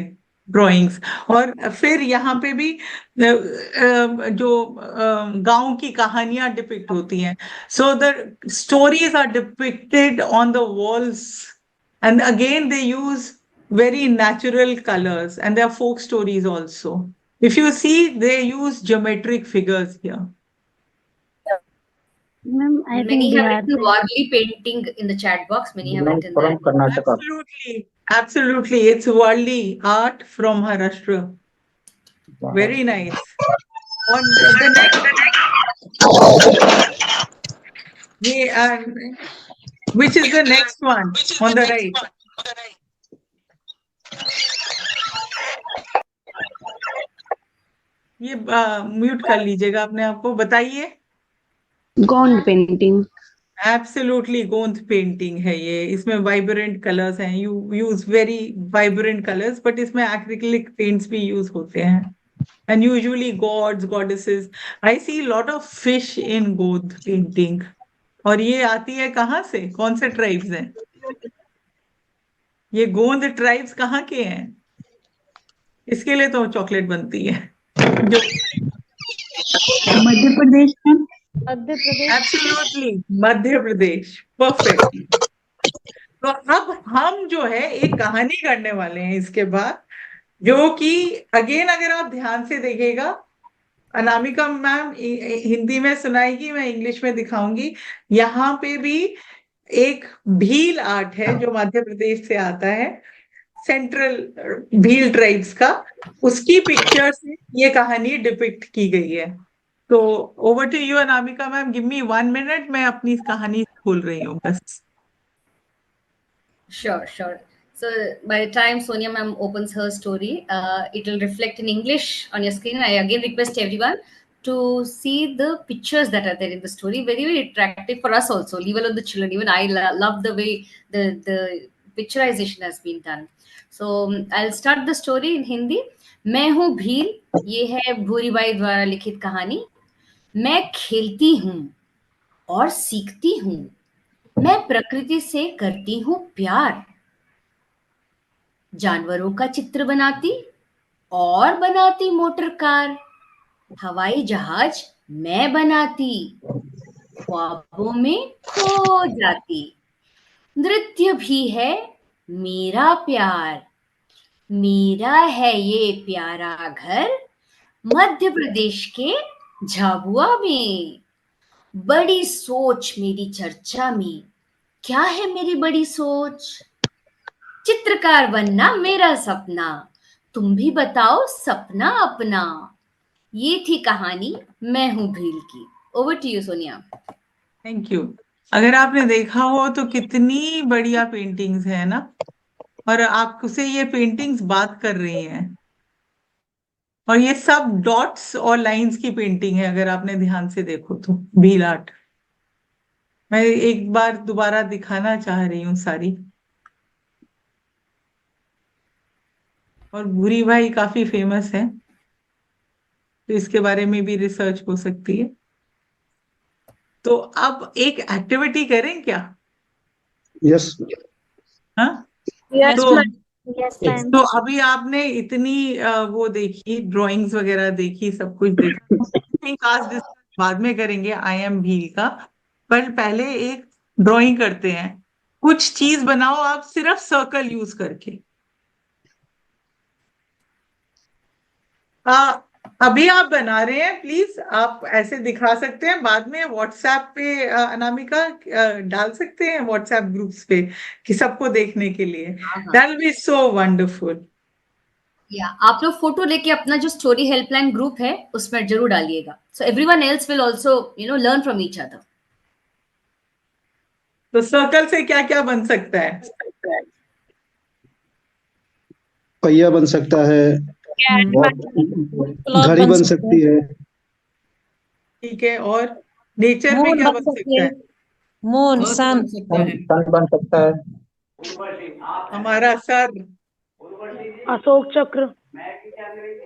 ड्राइंग्स। और फिर यहाँ पे भी जो गांव की कहानियां डिपिक्ट होती हैं। So the stories are depicted on the walls, and again they use very natural colors, and there are folk stories also. If you see, they use geometric figures here. Ma'am I think Many have Bihar written से। Warli painting in the chat box. Many have written from that. Karnataka. Absolutely, absolutely. It's Wali art from Maharashtra. Very nice. On the next, which is the next one on the right? ये mute कर लीजिएगा अपने आप को, बताइए। Gond painting. Absolutely Gond painting है ये। इसमें वाइब्रेंट कलर्स हैं, you use very vibrant colours, but इसमें एक्रिलिक पेंट्स भी यूज होते हैं। And usually gods goddesses, I see lot of fish in Gond painting. और ये आती है कहाँ से, कौन से ट्राइब्स हैं ये? गोंद ट्राइब्स कहाँ के हैं? इसके लिए तो चॉकलेट बनती है जो। मध्य प्रदेश में। मध्य प्रदेश। Absolutely Madhya Pradesh, perfect. तो अब हम जो है एक कहानी करने वाले हैं इसके बाद, जो कि अगेन अगर आप ध्यान से देखिएगा, अनामिका मैम हिंदी में सुनाएगी, मैं इंग्लिश में दिखाऊंगी। यहाँ पे भी एक भील आर्ट है जो मध्य प्रदेश से आता है, सेंट्रल भील ट्राइब्स का, उसकी पिक्चर से ये कहानी डिपिक्ट की गई है। तो over to you Anamika ma'am, give me 1 minute, मैं अपनी कहानी खोल रही हूँ बस। Sure, sure. So by the time Sonia ma'am opens her story, it will reflect in English on your screen. I again request everyone to see the pictures that are there in the story. Very, very attractive for us also, level of the children. Even I love the way the picturization has been done. So I'll start the story in Hindi. मैं हूँ भील, ये है भूरीबाई द्वारा लिखित कहानी। मैं खेलती हूँ और सीखती हूँ, मैं प्रकृति से करती हूँ प्यार। जानवरों का चित्र बनाती और बनाती मोटर कार, हवाई जहाज मैं बनाती, ख्वाबों में खो जाती। नृत्य भी है मेरा प्यार, मेरा है ये प्यारा घर मध्य प्रदेश के झाबुआ में। बड़ी सोच मेरी चर्चा में, क्या है मेरी बड़ी सोच? चित्रकार बनना मेरा सपना, तुम भी बताओ सपना अपना। ये थी कहानी मैं हूं भील की। Over to you Sonia. Thank you. अगर आपने देखा हो तो कितनी बढ़िया पेंटिंग्स है ना, और आपसे ये पेंटिंग्स बात कर रही हैं, और ये सब डॉट्स और लाइंस की पेंटिंग है अगर आपने ध्यान से देखो तो। भील आर्ट मैं एक बार दोबारा दिखाना चाह रही हूँ सारी। और भूरी भाई काफी फेमस है, तो इसके बारे में भी रिसर्च हो सकती है। तो अब एक एक्टिविटी करें क्या? यस। हाँ, यस तो मैम। Yes ma'am. तो अभी आपने इतनी वो देखी, ड्राइंग्स वगैरह देखी, सब कुछ देखा। आज डिस्कस बाद में करेंगे आई एम भील का, पर पहले एक ड्राइंग करते हैं। कुछ चीज बनाओ आप सिर्फ सर्कल यूज करके। अभी आप बना रहे हैं, प्लीज आप ऐसे दिखा सकते हैं, बाद में व्हाट्सएप पे अनामिका डाल सकते हैं व्हाट्सएप ग्रुप्स पे कि सबको देखने के लिए। That will be so wonderful. या आप लोग फोटो लेके अपना जो स्टोरी हेल्पलाइन ग्रुप है उसमें जरूर डालिएगा, so everyone else will also learn from each other. तो सर्कल से क्या क्या बन सकता है? पहिया बन सकता है, कैट क्लॉथ घड़ी बन बन सकते सकती हैं, है। ठीक है, और नेचर में मून क्या बन बन सकती सकता है, है? मून अर्थ सन। बन सकता है, सन बन सकता है। हमारा सर। अशोक चक्र।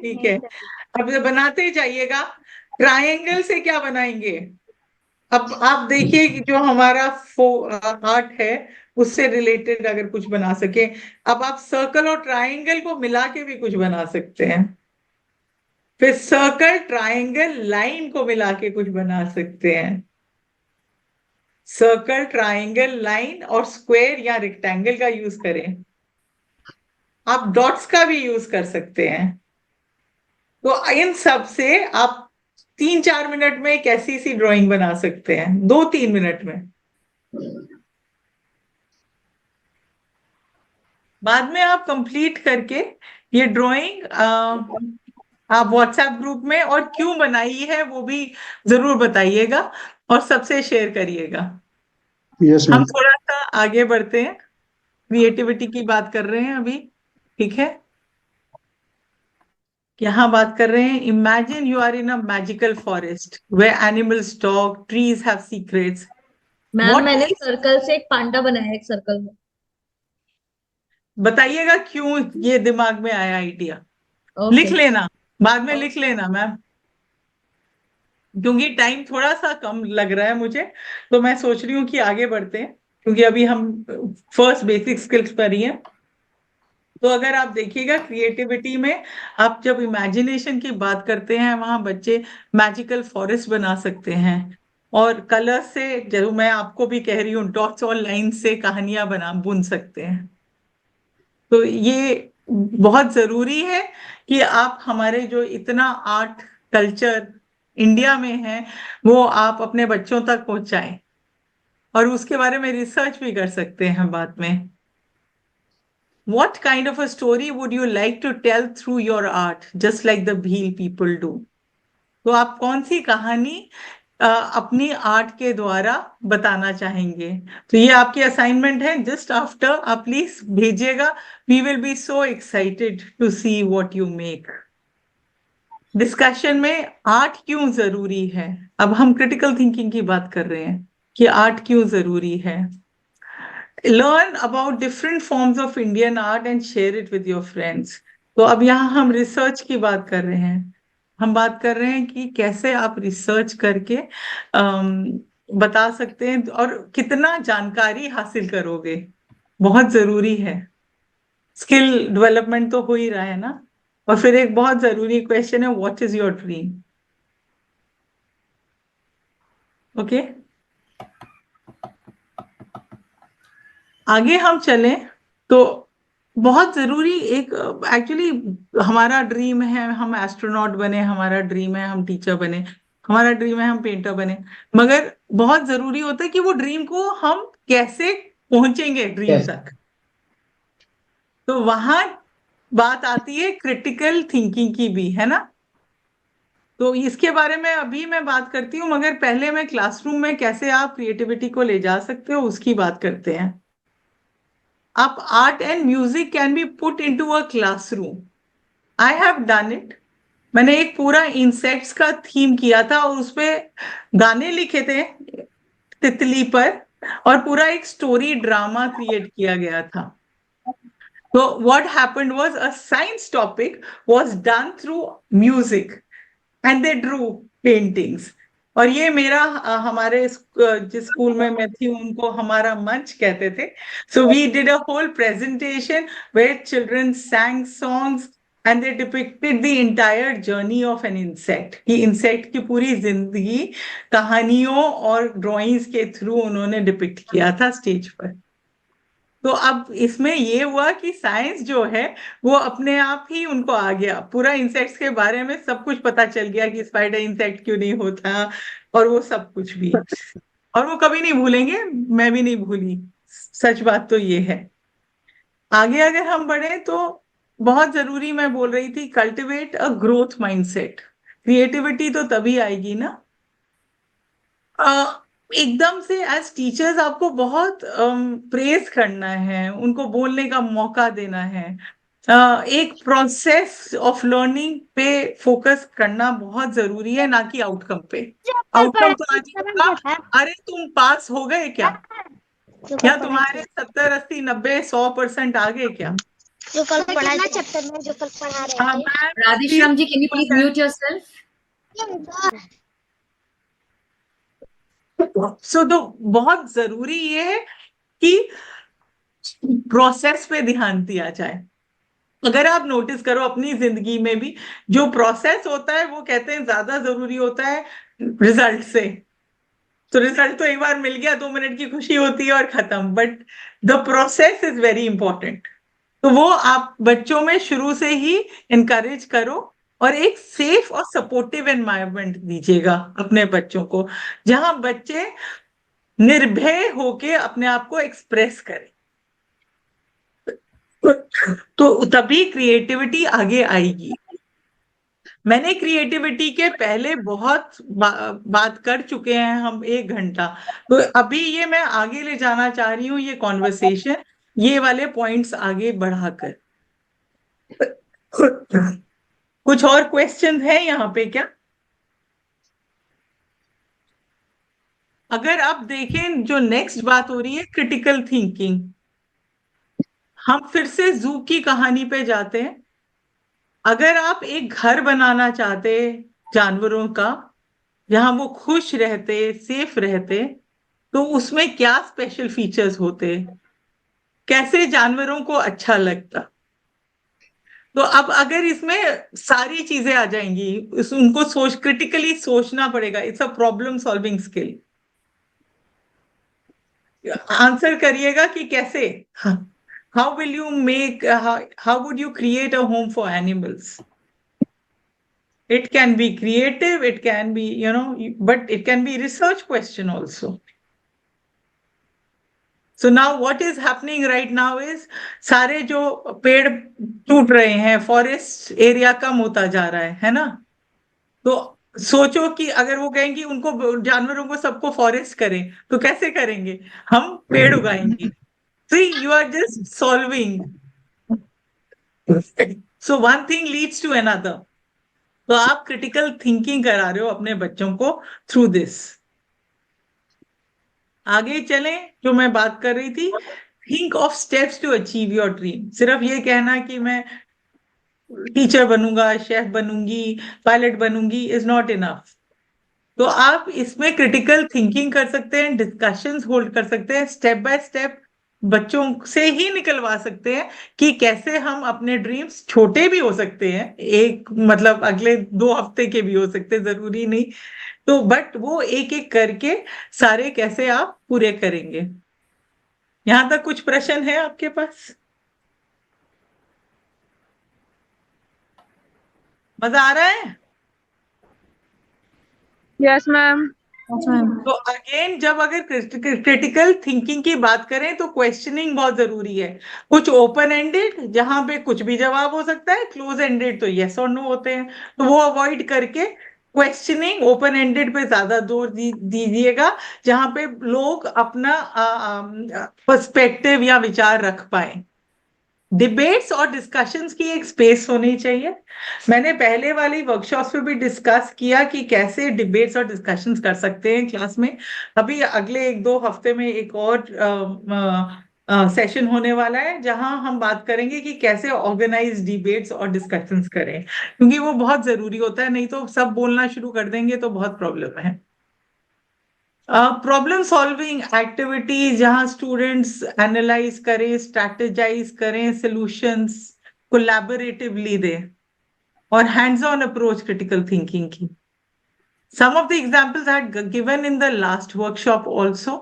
ठीक है, अब ये बनाते ही जाइएगा। ट्रायंगल से क्या बनाएंगे? अब आप देखिए कि जो हमारा आर्ट है उससे रिलेटेड अगर कुछ बना सके। अब आप सर्कल और ट्रायंगल को मिला के भी कुछ बना सकते हैं। फिर सर्कल ट्रायंगल लाइन को मिला के कुछ बना सकते हैं। सर्कल ट्रायंगल लाइन और स्क्वायर या रेक्टेंगल का यूज करें। आप डॉट्स का भी यूज कर सकते हैं। तो इन सब से आप 3-4 मिनट में एक ऐसी सी ड्राइंग बना सकते हैं, 2-3 मिनट में। बाद में आप कंप्लीट करके ये ड्राइंग आप व्हाट्सएप ग्रुप में और क्यों बनाई है वो भी जरूर बताइएगा और सबसे शेयर करिएगा। यस हम मैम। थोड़ा सा आगे बढ़ते हैं, क्रिएटिविटी की बात कर रहे हैं अभी। ठीक है, यहाँ बात कर रहे हैं, imagine you are in a magical forest where animals talk, trees have secrets. Ma'am what मैंने इज, सर्कल से एक पांडा बनाया है, एक सर्कल में। बताइएगा क्यों ये दिमाग में आया आइडिया। लिख ओके। लेना, बाद में लिख लेना मैम, क्योंकि टाइम थोड़ा सा कम लग रहा है मुझे। तो मैं सोच रही हूँ कि आगे बढ़ते हैं, क्योंकि अभी हम फर्स्ट बेसिक स्किल्स पर ही हैं। तो अगर आप देखिएगा क्रिएटिविटी में, आप जब इमेजिनेशन की बात करते हैं वहां बच्चे मैजिकल फॉरेस्ट बना सकते हैं, और कलर से, जरूर मैं आपको भी कह रही हूँ, डॉट्स और लाइन से कहानियां बना बुन सकते हैं। तो ये बहुत जरूरी है कि आप हमारे जो इतना आर्ट कल्चर इंडिया में है वो आप अपने बच्चों तक पहुंचाएं, और उसके बारे में रिसर्च भी कर सकते हैं बाद में। What kind of a story would you like to tell through your art, just like the Bhil people do? तो आप कौन सी कहानी अपनी आर्ट के द्वारा बताना चाहेंगे? तो ये आपकी असाइनमेंट है, जस्ट आफ्टर आप प्लीज भेजिएगा। We will be so excited to see what you make. Discussion में आर्ट क्यों जरूरी है, अब हम क्रिटिकल थिंकिंग की बात कर रहे हैं कि आर्ट क्यों जरूरी है। Learn about different forms of Indian art and share it with your friends. तो अब यहाँ हम रिसर्च की बात कर रहे हैं, हम बात कर रहे हैं कि कैसे आप रिसर्च करके बता सकते हैं और कितना जानकारी हासिल करोगे, बहुत जरूरी है। स्किल डेवलपमेंट तो हो ही रहा है ना। और फिर एक बहुत जरूरी क्वेश्चन है, what is your dream? Okay, आगे हम चलें तो बहुत जरूरी एक, एक्चुअली हमारा ड्रीम है हम एस्ट्रोनॉट बने, हमारा ड्रीम है हम टीचर बने, हमारा ड्रीम है हम पेंटर बने, मगर बहुत जरूरी होता है कि वो ड्रीम को हम कैसे पहुंचेंगे ड्रीम Yes. तक। तो वहां बात आती है क्रिटिकल थिंकिंग की भी, है ना। तो इसके बारे में अभी मैं बात करती हूँ, मगर पहले मैं क्लासरूम में कैसे आप क्रिएटिविटी को ले जा सकते हो उसकी बात करते हैं। आप art and music can be put into a classroom. I have done it. मैंने एक पूरा इंसेक्ट्स का थीम किया था और उसपे गाने लिखे थे तितली पर, और पूरा एक स्टोरी ड्रामा क्रिएट किया गया था। तो what happened was a science topic was done through music and they Drew paintings. और ये मेरा हमारे जिस स्कूल में मैं थी उनको हमारा मंच कहते थे। So we did a whole presentation where children sang songs and they depicted the entire journey of an insect, कि इंसेक्ट की पूरी जिंदगी कहानियों और ड्राइंग्स के थ्रू उन्होंने डिपिक्ट किया था स्टेज पर। तो अब इसमें ये हुआ कि साइंस जो है वो अपने आप ही उनको आ गया, पूरा इंसेक्ट्स के बारे में सब कुछ पता चल गया कि स्पाइडर इंसेक्ट क्यों नहीं होता, और वो सब कुछ भी। और वो कभी नहीं भूलेंगे, मैं भी नहीं भूली, सच बात तो ये है। आगे अगर हम बढ़े तो बहुत जरूरी मैं बोल रही थी, cultivate a growth mindset. Creativity तो तभी आएगी ना, एकदम से एज टीचर्स आपको बहुत प्रेज करना है, उनको बोलने का मौका देना है। एक प्रोसेस ऑफ लर्निंग पे फोकस करना बहुत जरूरी है, ना कि आउटकम पे। आउटकम तो आज होगा, अरे तुम पास हो गए क्या, या तुम्हारे 70 80 90 100% आ गए क्या? जो कल पढ़ा चैप्टर में जो कल पढ़ा रहे थे। Radhesham ji, can you please mute yourself? तो बहुत जरूरी ये है कि प्रोसेस पे ध्यान दिया जाए। अगर आप नोटिस करो अपनी जिंदगी में भी, जो प्रोसेस होता है वो कहते हैं ज्यादा जरूरी होता है रिजल्ट से। तो रिजल्ट तो एक बार मिल गया, 2 मिनट की खुशी होती है और खत्म, but the process is very important. तो वो आप बच्चों में शुरू से ही इनकरेज करो, और एक सेफ और सपोर्टिव एनवायरनमेंट दीजिएगा अपने बच्चों को, जहां बच्चे निर्भय होके अपने आप को एक्सप्रेस करें। तो तभी क्रिएटिविटी आगे आएगी। मैंने क्रिएटिविटी के पहले बहुत बात कर चुके हैं हम 1 घंटा, तो अभी ये मैं आगे ले जाना चाह रही हूँ ये कॉन्वर्सेशन, ये वाले पॉइंट्स आगे बढ़ाकर। कुछ और क्वेश्चन है यहाँ पे क्या? अगर आप देखें, जो नेक्स्ट बात हो रही है क्रिटिकल थिंकिंग, हम फिर से जू की कहानी पे जाते हैं। अगर आप एक घर बनाना चाहते जानवरों का, जहां वो खुश रहते, सेफ रहते, तो उसमें क्या स्पेशल फीचर्स होते, कैसे जानवरों को अच्छा लगता? तो अब अगर इसमें सारी चीजें आ जाएंगी, उनको क्रिटिकली सोचना पड़ेगा। It's a problem solving skill. Answer करिएगा कि कैसे, how will you make, how would you create a home for animals? It can be creative, it can be, but it can be research question also. So now what is happening right now is, सारे जो पेड़ टूट रहे हैं, forest area कम होता जा रहा है ना? तो सोचो कि अगर वो कहेंगे उनको, जानवरों को सबको फॉरेस्ट करें, तो कैसे करेंगे? हम पेड़ उगाएंगे। See, you are just solving. So one thing leads to another. तो आप क्रिटिकल थिंकिंग करा रहे हो अपने बच्चों को थ्रू दिस। आगे चलें, जो मैं बात कर रही थी, think of steps to achieve your dream. सिर्फ ये कहना कि मैं टीचर बनूंगा, शेफ बनूंगी, पायलट बनूंगी इज नॉट इनफ। तो आप इसमें क्रिटिकल थिंकिंग कर सकते हैं, डिस्कशंस होल्ड कर सकते हैं, स्टेप बाय स्टेप बच्चों से ही निकलवा सकते हैं कि कैसे हम अपने ड्रीम्स, छोटे भी हो सकते हैं, एक मतलब अगले 2 हफ्ते के भी हो सकते हैं, जरूरी नहीं, तो बट वो एक एक करके सारे कैसे आप पूरे करेंगे। यहां तक कुछ प्रश्न है आपके पास? मजा आ रहा है? Yes ma'am. तो अगेन, जब अगर क्रिटिकल थिंकिंग की बात करें तो क्वेश्चनिंग बहुत जरूरी है। कुछ ओपन एंडेड, जहां पे कुछ भी जवाब हो सकता है, क्लोज एंडेड तो यस और नो होते हैं, तो वो अवॉइड करके क्वेश्चनिंग, ओपन एंडेड पे ज्यादा जोर दीजिएगा, जहां पे लोग अपना पर्सपेक्टिव या विचार रख पाए। डिबेट्स और डिस्कशंस की एक स्पेस होनी चाहिए। मैंने पहले वाली वर्कशॉप्स पे भी डिस्कस किया कि कैसे डिबेट्स और डिस्कशंस कर सकते हैं क्लास में। अभी अगले 1-2 हफ्ते में एक और सेशन होने वाला है, जहां हम बात करेंगे कि कैसे ऑर्गेनाइज डिबेट्स और डिस्कशंस करें, क्योंकि वो बहुत जरूरी होता है, नहीं तो सब बोलना शुरू कर देंगे तो बहुत प्रॉब्लम है। प्रॉब्लम सॉल्विंग एक्टिविटीज, जहां स्टूडेंट्स एनालाइज करें, स्ट्रैटेजाइज करें, सॉल्यूशंस कोलैबोरेटिवली दें, और hands on approach critical thinking की। Some of the examples I had given in the last workshop also.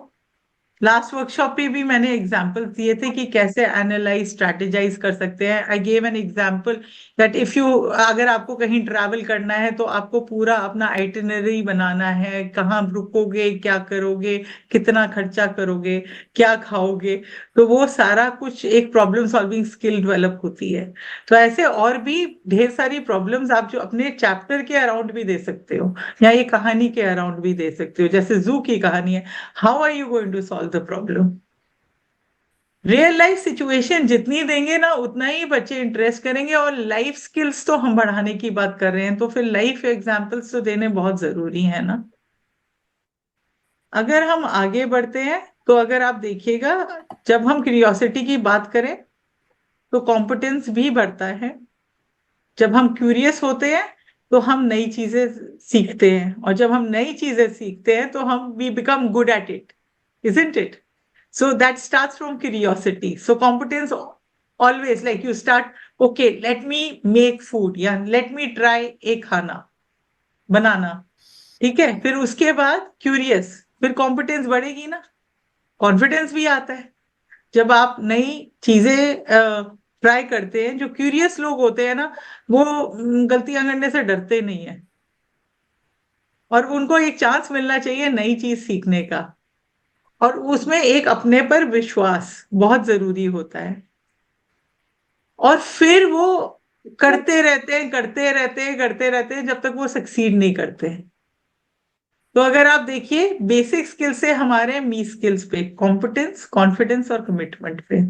Last workshop पे भी मैंने एग्जांपल दिए थे कि कैसे एनालाइज स्ट्रेटेजाइज कर सकते हैं। I gave an example that if you, अगर आपको कहीं ट्रैवल करना है तो आपको पूरा अपना आइटिनरी बनाना है, कहाँ रुकोगे, क्या करोगे, कितना खर्चा करोगे, क्या खाओगे, तो वो सारा कुछ एक प्रॉब्लम सॉल्विंग स्किल डेवलप होती है। तो ऐसे और भी ढेर सारी प्रॉब्लम्स आप जो अपने चैप्टर के अराउंड भी दे सकते हो, या ये कहानी के अराउंड भी दे सकते हो। जैसे जू की कहानी है, how are you going to solve the problem. Real life situation जितनी देंगे ना उतना ही बच्चे इंटरेस्ट करेंगे। और लाइफ स्किल्स तो हम बढ़ाने की बात कर रहे हैं, तो फिर लाइफ एग्जांपल्स तो देने बहुत जरूरी है ना। अगर हम आगे बढ़ते हैं तो अगर आप देखिएगा, जब हम क्यूरियोसिटी की बात करें तो कॉम्पिटेंस भी बढ़ता है। जब हम क्यूरियस होते हैं तो हम नई चीजें सीखते हैं, और जब हम नई चीजें सीखते हैं तो हम we become good at it, isn't it? So that starts from curiosity. So competence always, like you start, okay, let me make food, या let me try एक खाना बनाना, ठीक है। फिर उसके बाद क्यूरियस, फिर कॉम्पिटेंस बढ़ेगी ना, कॉन्फिडेंस भी आता है। जब आप नई चीजें ट्राई करते हैं, जो क्यूरियस लोग होते हैं ना, वो गलतियां करने से डरते नहीं है, और उनको एक चांस मिलना चाहिए नई चीज सीखने का, और उसमें एक अपने पर विश्वास बहुत जरूरी होता है। और फिर वो करते रहते हैं, करते रहते हैं, करते रहते हैं, जब तक वो सक्सीड नहीं करते हैं। तो अगर आप देखिए, बेसिक स्किल से हमारे मी स्किल्स पे, कॉम्पिटेंस, कॉन्फिडेंस और कमिटमेंट पे।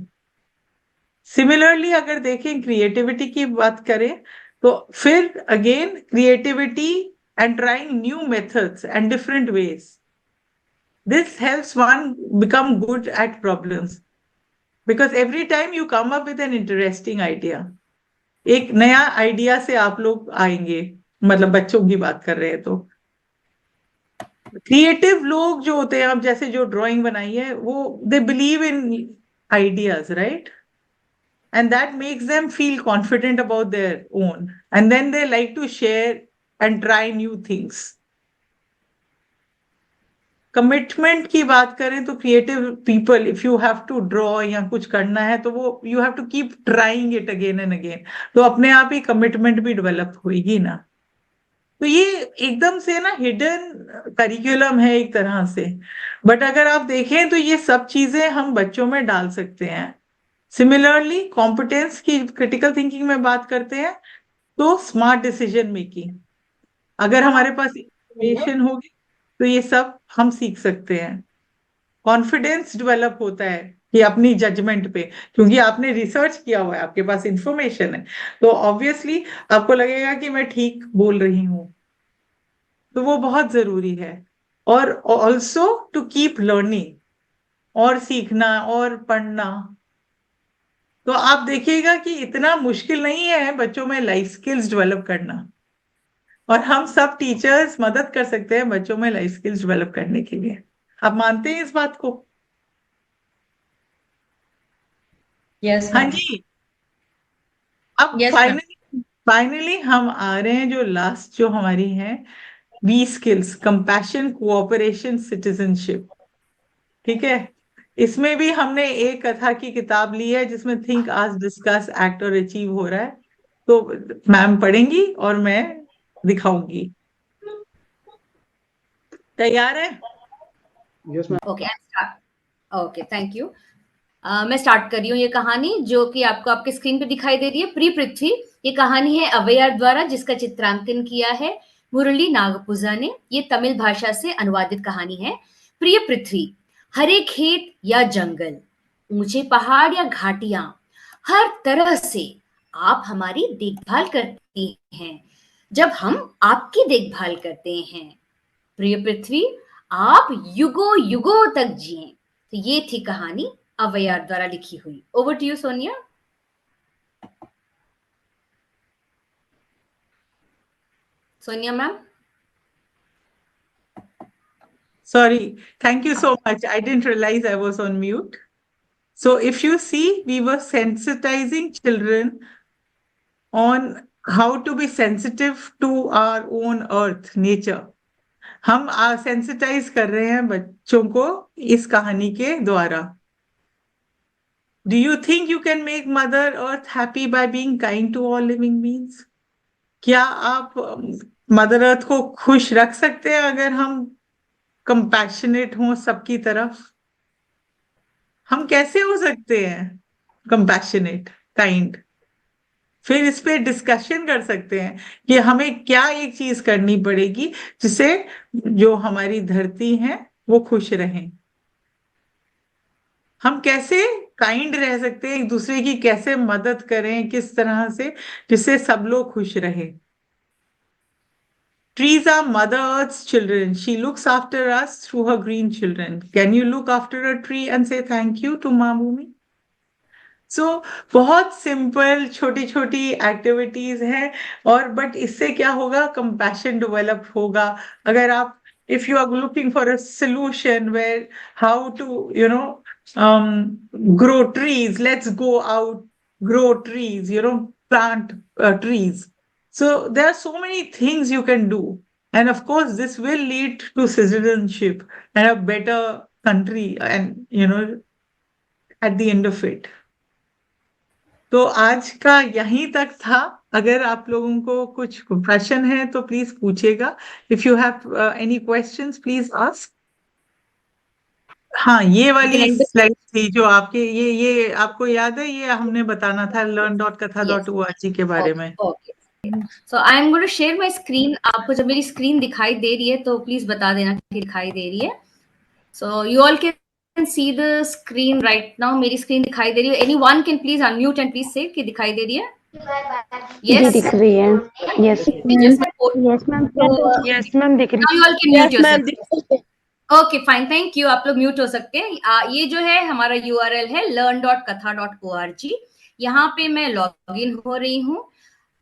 सिमिलरली अगर देखें क्रिएटिविटी की बात करें, तो फिर again creativity and trying new methods and different ways, this helps one become good at problems, because every time you come up with an interesting idea, एक नया आइडिया से आप लोग आएंगे, मतलब बच्चों की बात कर रहे हैं तो क्रिएटिव लोग जो होते हैं, अब जैसे जो ड्राइंग बनाई है, वो they believe in ideas, right, and that makes them feel confident about their own, and then they like to share and try new things. Commitment की बात करें तो creative people, if you have to draw या कुछ करना है तो वो you have to keep trying it again and again, तो अपने आप ही कमिटमेंट भी डेवलप होगी ना। तो ये एकदम से ना हिडन करिकुलम है एक तरह से, बट अगर आप देखें तो ये सब चीजें हम बच्चों में डाल सकते हैं। सिमिलरली कॉम्पिटेंस की क्रिटिकल थिंकिंग में बात करते हैं तो स्मार्ट डिसीजन मेकिंग, अगर हमारे पास इंफॉर्मेशन होगी तो ये सब हम सीख सकते हैं। कॉन्फिडेंस डेवलप होता है कि अपनी जजमेंट पे, क्योंकि आपने रिसर्च किया हुआ है, आपके पास इंफॉर्मेशन है, तो ऑब्वियसली आपको लगेगा कि मैं ठीक बोल रही हूं, तो वो बहुत जरूरी है। और ऑल्सो टू कीप लर्निंग, और सीखना और पढ़ना। तो आप देखिएगा कि इतना मुश्किल नहीं है बच्चों में लाइफ स्किल्स डेवलप करना, और हम सब टीचर्स मदद कर सकते हैं बच्चों में लाइफ स्किल्स डेवलप करने के लिए। आप मानते हैं इस बात को? यस हाँ जी। अब फाइनली हम आ रहे हैं जो लास्ट जो हमारी है, B skills, compassion, cooperation, citizenship, ठीक है। इसमें भी हमने एक कथा की किताब ली है जिसमें थिंक, आस्क, डिस्कस, एक्ट और अचीव हो रहा है, तो मैम पढ़ेंगी और मैं दिखाऊंगी। तैयार है? Yes ma'am. Okay, thank you. मैं स्टार्ट कर रही हूँ ये कहानी, जो कि आपको आपके स्क्रीन पे दिखाई दे रही है, प्रिय पृथ्वी। ये कहानी है अवैयार द्वारा, जिसका चित्रांकन किया है मुरली नागपूजा ने। ये तमिल भाषा से अनुवादित कहानी है। प्रिय पृथ्वी, हरे खेत या जंगल, ऊंचे पहाड़ या घाटियां, हर तरह से आप हमारी देखभाल करती हैं जब हम आपकी देखभाल करते हैं। प्रिय पृथ्वी, आप युगों युगों तक जिए। तो ये थी कहानी अवैयार द्वारा लिखी हुई। Over to you Sonia. Sonia ma'am. Sorry, thank you so much. I didn't realize I was on mute. So if you see, we were sensitizing children on how to be sensitive to our own earth, nature. हम sensitise कर रहे हैं बच्चों को इस कहानी के द्वारा। Do you think you can make mother earth happy by being kind to all living beings? क्या आप मदर अर्थ को खुश रख सकते हैं अगर हम कंपैशनेट हों सबकी तरफ? हम कैसे हो सकते हैं कंपैशनेट, काइंड? फिर इस पे डिस्कशन कर सकते हैं कि हमें क्या एक चीज करनी पड़ेगी जिससे जो हमारी धरती है वो खुश रहें। हम कैसे काइंड रह सकते हैं, एक दूसरे की कैसे मदद करें, किस तरह से, जिससे सब लोग खुश रहें। Trees are Mother Earth's children. She looks after us through her green children. Can you look after a tree and say thank you to माँ भूमि? So बहुत सिंपल छोटी छोटी एक्टिविटीज हैं, और बट इससे क्या होगा, कंपैशन डेवलप होगा। अगर आप if you are looking for a solution where how to grow trees, let's go out, grow trees, plant trees. So there are so many things you can do, and of course this will lead to citizenship and a better country, and at the end of it. तो आज का यहीं तक था। अगर आप लोगों को कुछ प्रश्न है तो प्लीज पूछेगा। If you have any questions please ask. हाँ, ये वाली स्लाइड थी जो आपके, ये आपको याद है, ये हमने बताना था learn.katha.org के बारे में। So I am going to share my screen. आपको जब मेरी स्क्रीन दिखाई दे रही है तो प्लीज बता देना कि दिखाई दे रही है। So you all can see the screen right now. मेरी स्क्रीन दिखाई दे रही है। Anyone can please unmute and please say कि दिखाई दे रही है? Yes. दिख रही है। Yes. Yes ma'am. Yes ma'am दिख रही है। Now you all can mute yourself. Okay, fine, thank you. आप लोग म्यूट हो सकते हैं। ये जो है हमारा URL है learn.katha.org। यहाँ पे मैं लॉग इन हो रही हूँ।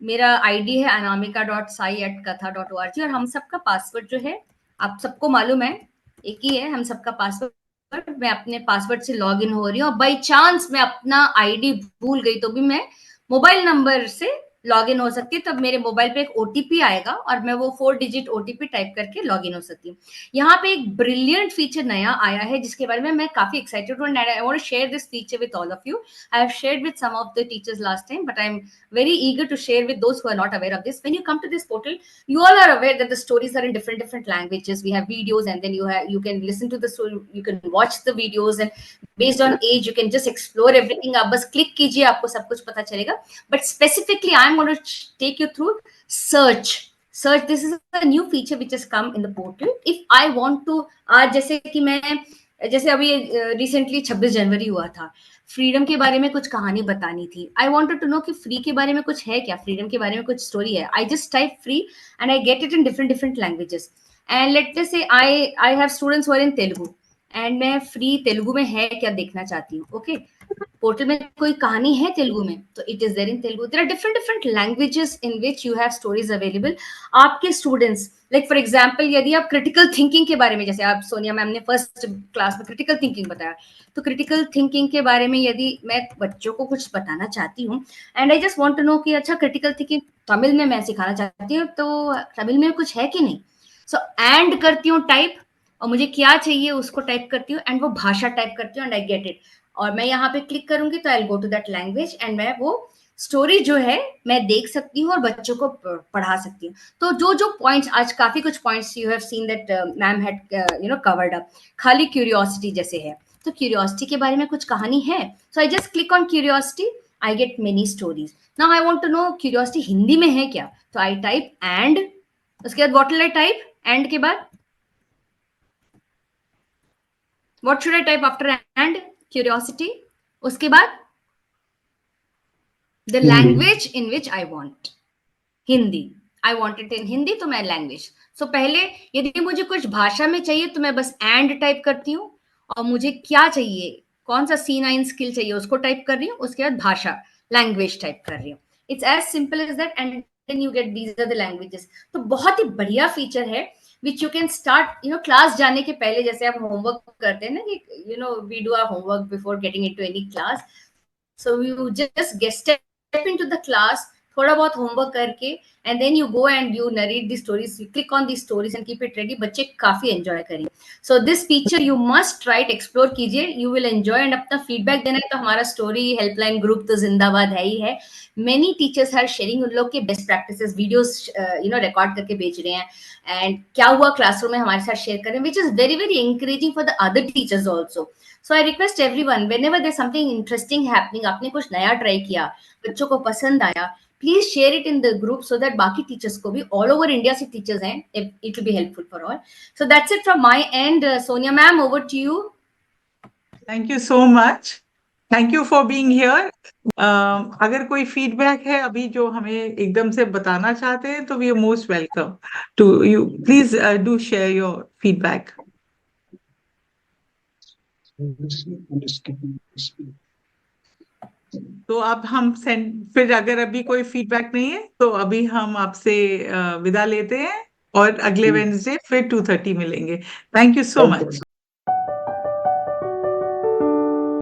मेरा आईडी है anamika.sai@katha.org, और हम सबका पासवर्ड जो है आप सबको मालूम है, एक ही है हम सबका पासवर्ड। मैं अपने पासवर्ड से लॉग इन हो रही हूँ। बाई चांस मैं अपना आईडी भूल गई तो भी मैं मोबाइल नंबर से लॉग इन हो सकती है। तब मेरे मोबाइल पे एक ओटीपी आएगा और मैं वो 4 डिजिट ओटीपी टाइप करके लॉग इन हो सकती हूँ। यहाँ पे एक ब्रिलियंट फीचर नया आया है जिसके बारे में मैं काफी एक्साइटेड हूँ, and I want to share this feature with all of you. I have shared with some of the teachers last time, but I am very eager to share with those who are not aware of this. When you come to this portal, you all are aware that the stories are in different languages. We have videos, and then you can listen to the story, you can watch the videos, and based on age you can just explore everything. आप बस click कीजिए, आपको सब कुछ पता चलेगा। But specifically I am going to take you through search. This is a new feature which has come in the portal. If I want to, आज जैसे अभी रिसेंटली 26 जनवरी हुआ था, फ्रीडम के बारे में कुछ कहानी बतानी थी। आई वांटेड टू नो कि फ्री के बारे में कुछ है क्या, फ्रीडम के बारे में कुछ स्टोरी है। I just type free and I get it in different languages. And let us say I have students who are in Telugu, and मैं फ्री तेलुगु में है क्या देखना चाहती हूँ। ओके, पोर्टल में कोई कहानी है तेलुगु में तो it is there in Telugu. There are different languages in which you have stories available. आपके स्टूडेंट्स, लाइक फॉर एग्जाम्पल, यदि आप क्रिटिकल थिंकिंग के बारे में, जैसे आप सोनिया मैम ने फर्स्ट क्लास में क्रिटिकल थिंकिंग बताया, तो क्रिटिकल थिंकिंग के बारे में यदि मैं बच्चों को कुछ बताना चाहती हूँ, and I just want to know कि अच्छा क्रिटिकल थिंकिंग तमिल में मैं सिखाना चाहती हूँ, तो तमिल में कुछ है कि नहीं। सो एंड करती हूँ टाइप, और मुझे क्या चाहिए उसको टाइप करती हूँ, एंड वो भाषा टाइप करती हूँ, एंड आई गेट इट। और मैं यहाँ पे क्लिक करूंगी तो I will go to that language, and मैं वो स्टोरी जो है मैं देख सकती हूँ और बच्चों को पढ़ा सकती हूँ। तो जो पॉइंट्स, आज काफी कुछ points you have seen that ma'am had covered up, खाली क्यूरियोसिटी जैसे है, तो क्यूरियोसिटी के बारे में कुछ कहानी है। So I just click on curiosity, I get many stories. Now I want to know curiosity Hindi में है क्या, तो आई टाइप एंड, उसके बाद what will I type, and के बाद what should I type after and, curiosity, उसके बाद the language in which I want, Hindi, I want it in Hindi, तो मैं लैंग्वेज। सो पहले यदि मुझे कुछ भाषा में चाहिए तो मैं बस एंड टाइप करती हूँ, और मुझे क्या चाहिए, कौन सा C9 स्किल चाहिए उसको टाइप कर रही हूँ, उसके बाद भाषा, लैंग्वेज टाइप कर रही हूँ। It's as simple as that, and then you get these are the languages. तो बहुत ही बढ़िया फीचर है which you can start, class जाने के पहले, जैसे आप होमवर्क करते हैं ना कि we do our homework before getting into any class, so you just step into the class, थोड़ा बहुत होमवर्क करके and then you go and you narrate the stories, you click on the stories and keep it ready, बच्चे काफी enjoy करेंगे। So this feature you must try it, explore कीजिए, you will enjoy. And अपना feedback देना है तो हमारा story helpline group तो जिंदाबाद है ही है। मेनी टीचर्स आर शेयरिंग उन लोग के बेस्ट प्रैक्टिसेस वीडियोस रिकॉर्ड करके भेज रहे हैं, एंड क्या हुआ क्लासरूम में हमारे साथ शेयर करें, which is very very encouraging for the other teachers also. So I request everyone, whenever there's something interesting happening, आपने कुछ नया ट्राई किया, बच्चों को पसंद आया, please share it in the group so that बाकी टीचर्स को भी, all over India से टीचर्स हैं, it will be helpful for all. So that's it from my end. Sonia ma'am, over to you. Thank you so much. Thank you for being here. अगर कोई feedback है अभी जो हमें एकदम से बताना चाहते हैं तो we are most welcome to you, please do share your feedback. तो अब हम फिर अगर अभी कोई फीडबैक नहीं है तो अभी हम आपसे विदा लेते हैं और अगले वेडनेसडे फिर 2:30 मिलेंगे। Thank you so much.